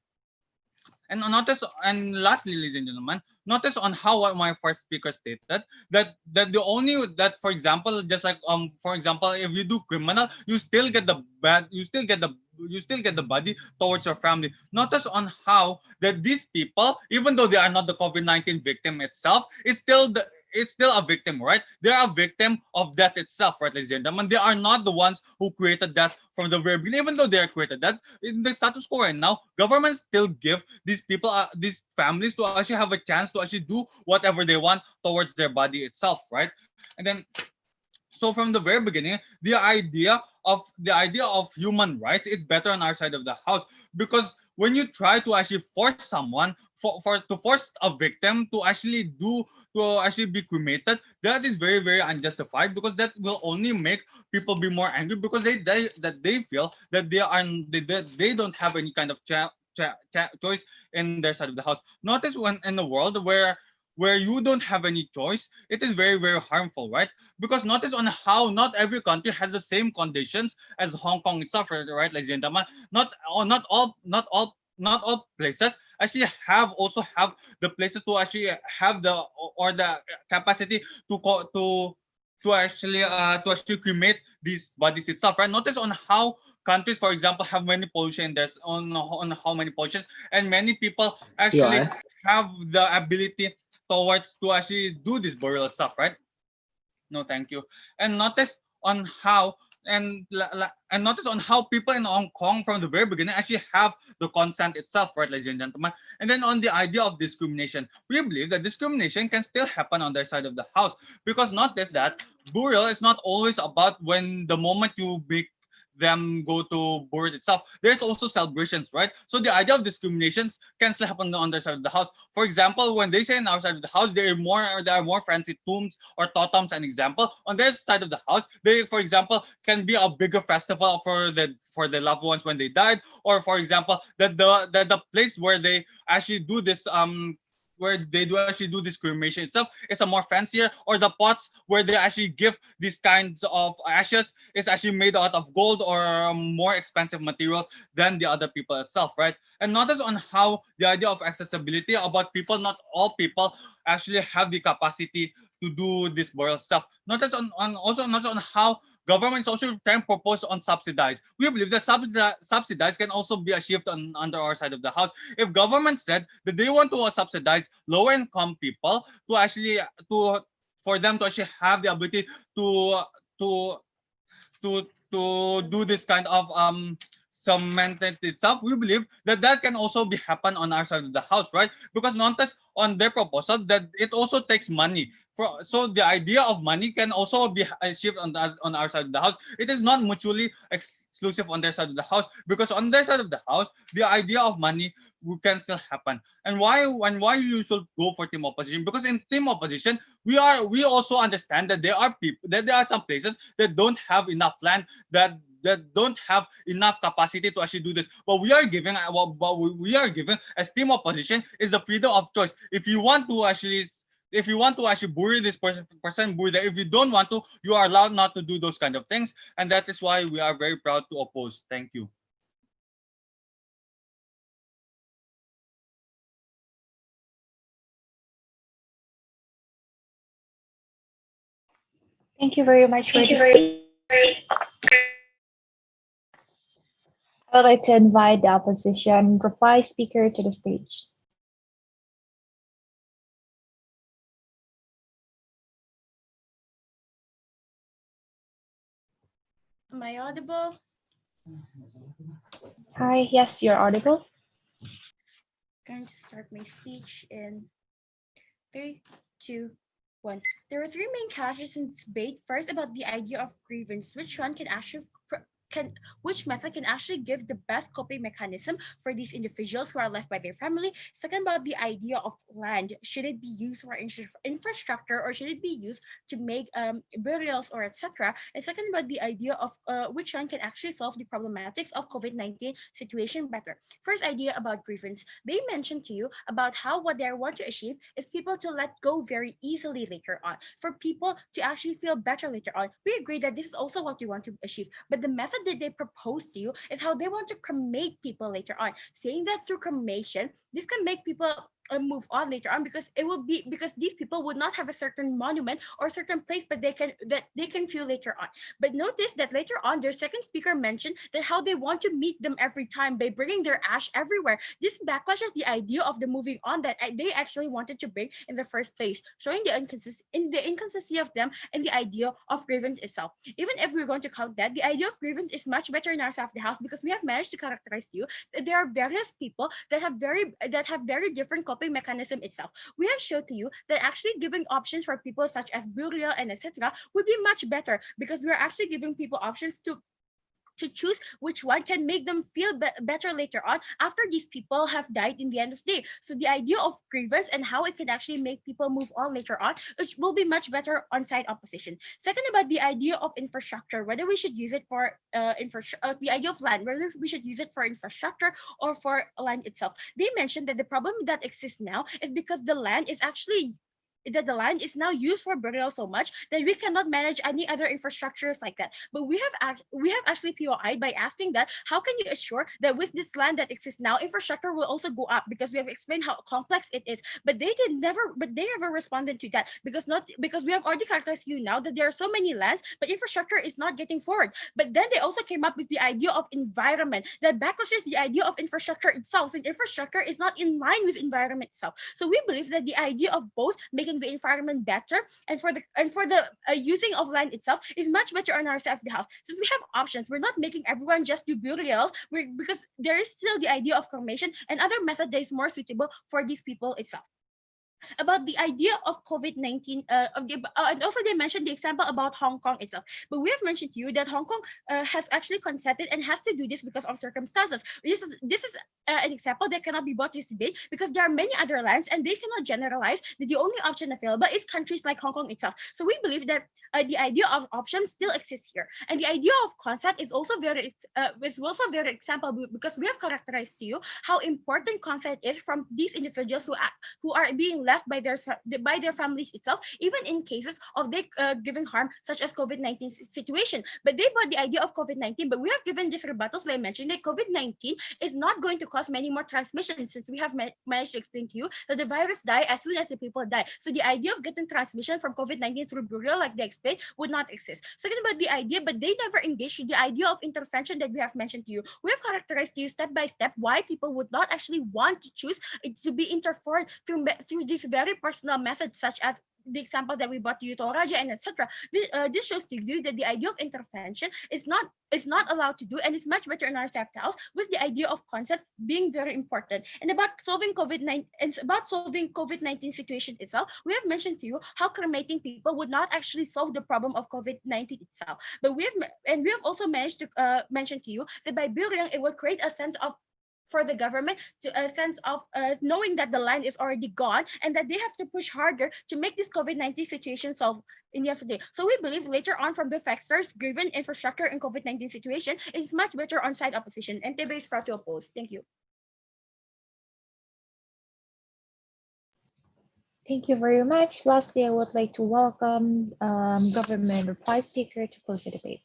And notice, and lastly, ladies and gentlemen, notice on how what my first speaker stated that the only that, for example, just like for example, if you do criminal, you still get the body towards your family. Notice on how that these people, even though they are not the COVID-19 victim itself, it's still a victim, right? They're a victim of death itself, right, ladies and gentlemen? They are not the ones who created death from the very beginning, even though they are created death. In the status quo right now, governments still give these people, these families, to actually have a chance to actually do whatever they want towards their body itself, right? And then, so from the very beginning, the idea of human rights is better on our side of the house, because when you try to actually force someone to force a victim to actually be cremated, that is very, very unjustified, because that will only make people be more angry, because they feel that they don't have any kind of choice in their side of the house. Notice, when in a world where you don't have any choice, it is very, very harmful, right? Because notice on how not every country has the same conditions as Hong Kong itself, right, ladies and gentlemen? Not all places actually have the places to actually have the capacity to actually cremate these bodies itself, right? Notice on how countries, for example, have many pollution. There's on how many pollutions, and many people actually Yeah. have the ability towards to actually do this burial stuff, right? No, thank you. And notice on how and notice on how people in Hong Kong from the very beginning actually have the consent itself, right, ladies and gentlemen? And then on the idea of discrimination, we believe that discrimination can still happen on their side of the house, because notice that burial is not always about when the moment you make them go to board itself. There's also celebrations, right? So the idea of discriminations can still happen on their side of the house. For example, when they say on our side of the house, there are more fancy tombs or totems. An example, on their side of the house, they, for example, can be a bigger festival for the loved ones when they died, or for example, that the place where they actually do this where they do actually do this cremation itself is a more fancier, or the pots where they actually give these kinds of ashes is actually made out of gold or more expensive materials than the other people itself, right? And notice on how the idea of accessibility about people, not all people actually have the capacity to do this burial stuff. Notice on how governments also trying to propose on subsidize. We believe that subsidize can also be achieved under our side of the house. If government said that they want to subsidize lower income people to actually to for them to actually have the ability to to to do this kind of cemented itself, we believe that that can also be happen on our side of the house, right? Because notice on their proposal that it also takes money. So the idea of money can also be achieved on our side of the house. It is not mutually exclusive on their side of the house, because on their side of the house, the idea of money can still happen. And why you should go for team opposition? Because in team opposition, we also understand that there are some places that don't have enough land, that don't have enough capacity to actually do this. But we are giving as team opposition is the freedom of choice. If you want to actually bury this person, bury that. If you don't want to, you are allowed not to do those kind of things. And that is why we are very proud to oppose. Thank you. Thank you very much for the speech. I would like to invite the opposition reply speaker to the stage. Am I audible? Hi, yes, you're audible. Going to start my speech in 3, 2, one. There are three main clashes in this debate. First, about the idea of grievance, which one can actually can which method can actually give the best coping mechanism for these individuals who are left by their family. Second, about the idea of land, should it be used for infrastructure or should it be used to make burials or etc. And second, about the idea of which one can actually solve the problematics of COVID-19 situation better. First idea about grievance, they mentioned to you about how what they want to achieve is people to let go very easily later on, for people to actually feel better later on. We agree that this is also what we want to achieve, but the method that they propose to you is how they want to cremate people later on, saying that through cremation this can make people move on later on, because it will be because these people would not have a certain monument or certain place but they can feel later on. But notice that later on their second speaker mentioned that how they want to meet them every time by bringing their ash everywhere. This backlashes the idea of the moving on that they actually wanted to bring in the first place, showing the inconsistency of them and the idea of grievance itself. Even if we're going to count that, the idea of grievance is much better in our side of the house, because we have managed to characterize you that there are various people that have very different coping mechanism itself. We have showed to you that actually giving options for people such as burial and etc. would be much better, because we are actually giving people options to choose which one can make them feel better later on after these people have died in the end of the day. So the idea of grievance and how it can actually make people move on later on, it will be much better on side opposition. Second, about the idea of infrastructure, whether we should use it for the idea of land, whether we should use it for infrastructure or for land itself. They mentioned that the problem that exists now is because the land is actually that the land is now used for burial so much that we cannot manage any other infrastructures like that. But we have actually POI by asking that how can you assure that with this land that exists now, infrastructure will also go up, because we have explained how complex it is. But they never responded to that, because we have already characterized you now that there are so many lands, but infrastructure is not getting forward. But then they also came up with the idea of environment that backlashes the idea of infrastructure itself, and infrastructure is not in line with environment itself. So we believe that the idea of both making the environment better and for the using of land itself is much better on our side of the house. Since we have options, we're not making everyone just do burials, because there is still the idea of cremation and other method that is more suitable for these people itself. About the idea of COVID-19, and also they mentioned the example about Hong Kong itself. But we have mentioned to you that Hong Kong has actually consented and has to do this because of circumstances. This is an example that cannot be brought to this debate, because there are many other lands and they cannot generalize that the only option available is countries like Hong Kong itself. So we believe that the idea of options still exists here, and the idea of consent is also very example, because we have characterized to you how important consent is from these individuals who are being left by their families itself, even in cases of they giving harm such as COVID-19 situation. But they brought the idea of COVID-19, but we have given these rebuttals by mentioning that COVID-19 is not going to cause many more transmissions, since we have managed to explain to you that the virus die as soon as the people die. So the idea of getting transmission from COVID-19 through burial, like they explained, would not exist. Second, about the idea, but they never engaged in the idea of intervention that we have mentioned to you. We have characterized to you step by step why people would not actually want to choose to be interfered through these very personal methods, such as the example that we brought to you, Toraja and etc. This shows to you that the idea of intervention is not allowed to do, and it's much better in our side of the house, with the idea of consent being very important. And about solving COVID-19 situation itself, we have mentioned to you how cremating people would not actually solve the problem of COVID-19 itself. But we have also managed to mention to you that by burying, it will create a sense of for the government to a sense of knowing that the land is already gone and that they have to push harder to make this COVID-19 situation solve in the end of the day. So we believe later on from the factors given infrastructure and COVID-19 situation is much better on side opposition, and TB is proud to oppose. Thank you. Thank you very much. Lastly, I would like to welcome government reply speaker to close the debate.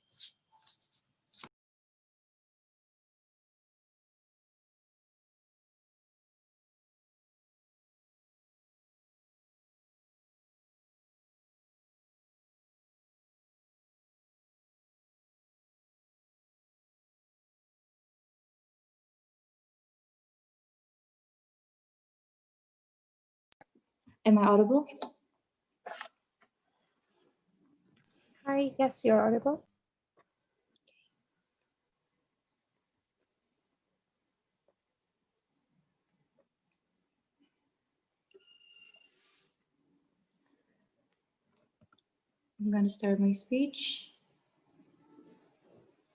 Am I audible? Hi, yes, you're audible. I'm going to start my speech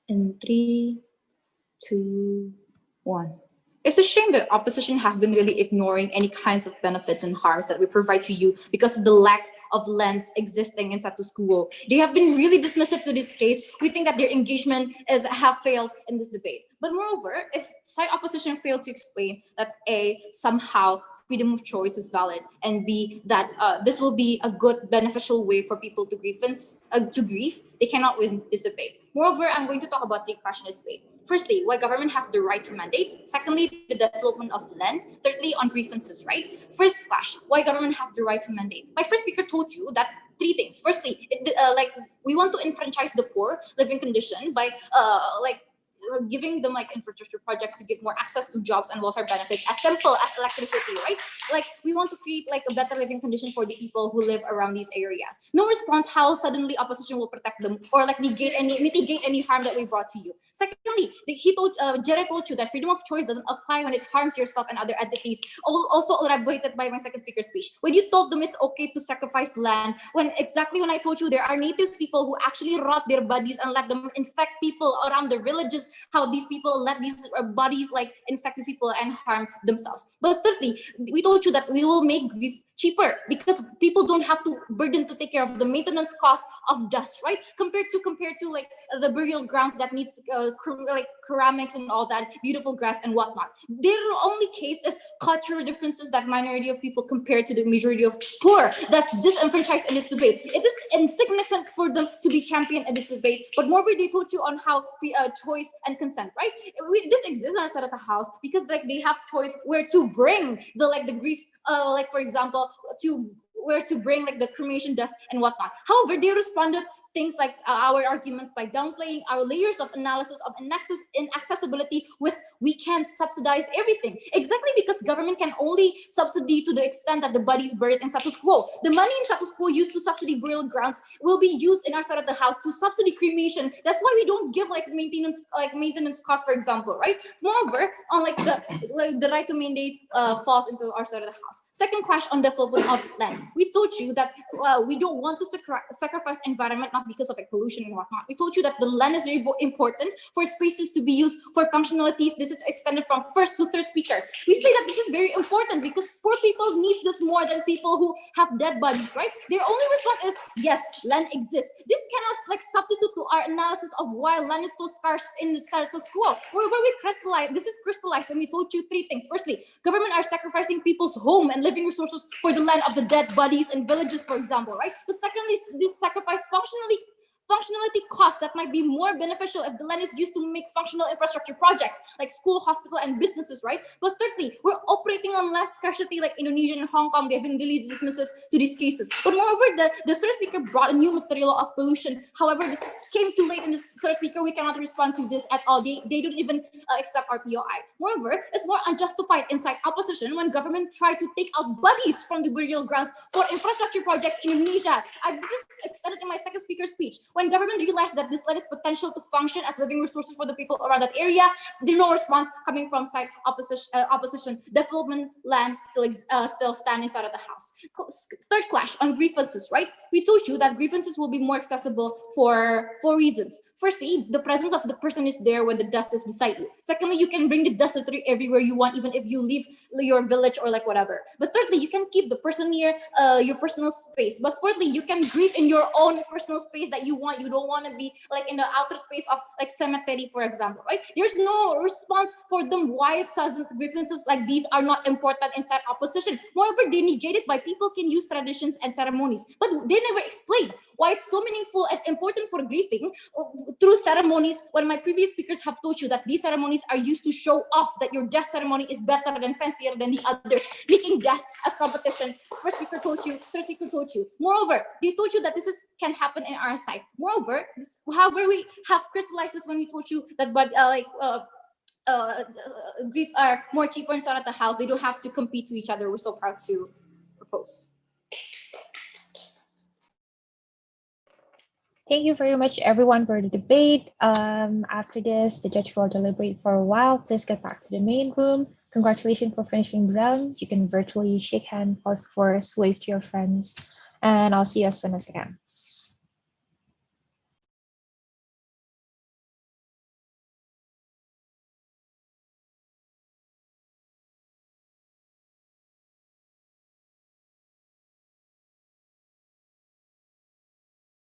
in 3, 2, 1. It's a shame that opposition have been really ignoring any kinds of benefits and harms that we provide to you because of the lack of lands existing in status quo. They have been really dismissive to this case. We think that their engagement have failed in this debate. But moreover, if side opposition failed to explain that A, somehow freedom of choice is valid, and B, that this will be a good beneficial way for people to grieve, they cannot win this debate. Moreover, I'm going to talk about 3 questions this way. Firstly, why government have the right to mandate? Secondly, the development of land. Thirdly, on grievances, right? First clash, why government have the right to mandate? My first speaker told you that 3 things. Firstly, we want to enfranchise the poor living condition by giving them like infrastructure projects to give more access to jobs and welfare benefits, as simple as electricity, right? Like we want to create like a better living condition for the people who live around these areas. No response how suddenly opposition will protect them or like mitigate any harm that we brought to you. Secondly, Jerry told you that freedom of choice doesn't apply when it harms yourself and other entities. Also elaborated by my second speaker's speech. When you told them it's okay to sacrifice land, when I told you there are native people who actually rot their bodies and let them infect people around their villages, how these people let these bodies like infect these people and harm themselves. But thirdly, we told you that we will make grief cheaper because people don't have to burden to take care of the maintenance cost of dust, right? Compared to like the burial grounds that needs like ceramics and all that beautiful grass and whatnot. Their only case is cultural differences that minority of people compared to the majority of poor that's disenfranchised in this debate. It is insignificant for them to be championed in this debate, but moreover they told you on how free choice and consent, right? This exists on our side of the house because like they have choice where to bring the grief, like for example, to where to bring like the cremation dust and whatnot. However, they responded things like our arguments by downplaying our layers of analysis of inaccessibility with we can subsidize everything. Exactly because government can only subsidy to the extent that the body is buried in status quo. The money in status quo used to subsidy burial grounds will be used in our side of the house to subsidy cremation. That's why we don't give like maintenance costs, for example, right? Moreover, on the right to mandate falls into our side of the house. Second clash on development of land. We told you that we don't want to sacrifice environment not because of like pollution and whatnot. We told you that the land is very important for spaces to be used for functionalities. This is extended from first to third speaker. We say that this is very important because poor people need this more than people who have dead bodies, right? Their only response is yes, land exists. This cannot like substitute to our analysis of why land is so scarce in the status quo. Wherever we crystallize, this is crystallized, and we told you 3 things. Firstly, government are sacrificing people's home and living resources for the land of the dead bodies and villages, for example, right? But secondly, this sacrifice functionality costs that might be more beneficial if the land is used to make functional infrastructure projects like school, hospital, and businesses, right? But thirdly, we're operating on less scarcity like Indonesia and Hong Kong. They've been really dismissive to these cases. But moreover, the third speaker brought a new material of pollution. However, this came too late in this third speaker. We cannot respond to this at all. They don't even accept our POI. Moreover, it's more unjustified inside opposition when government try to take out bodies from the burial grounds for infrastructure projects in Indonesia. This is extended in my second speaker's speech. When government realized that this land is potential to function as living resources for the people around that area, there's no response coming from side opposition. Development land still standing side of the house. Third clash on grievances, right? We told you that grievances will be more accessible for 4 reasons. Firstly, the presence of the person is there when the dust is beside you. Secondly, you can bring the dust literally everywhere you want, even if you leave your village or like whatever. But thirdly, you can keep the person near your personal space. But fourthly, you can grieve in your own personal space that you want. You don't want to be like in the outer space of like cemetery, for example, right? There's no response for them why sudden grievances like these are not important inside opposition. Moreover, they negate it by people can use traditions and ceremonies, but they never explain why it's so meaningful and important for grieving through ceremonies, when my previous speakers have told you that these ceremonies are used to show off that your death ceremony is better than fancier than the others, making death as competition. First speaker told you, third speaker told you. Moreover, they told you that can happen in our side. Moreover, however, we have crystallized this when we told you that grief are more cheaper inside of the house. They don't have to compete to each other. We're so proud to propose. Thank you very much, everyone, for the debate. After this, the judge will deliberate for a while. Please get back to the main room. Congratulations for finishing the round. You can virtually shake hands, pause for wave to your friends, and I'll see you as soon as I can.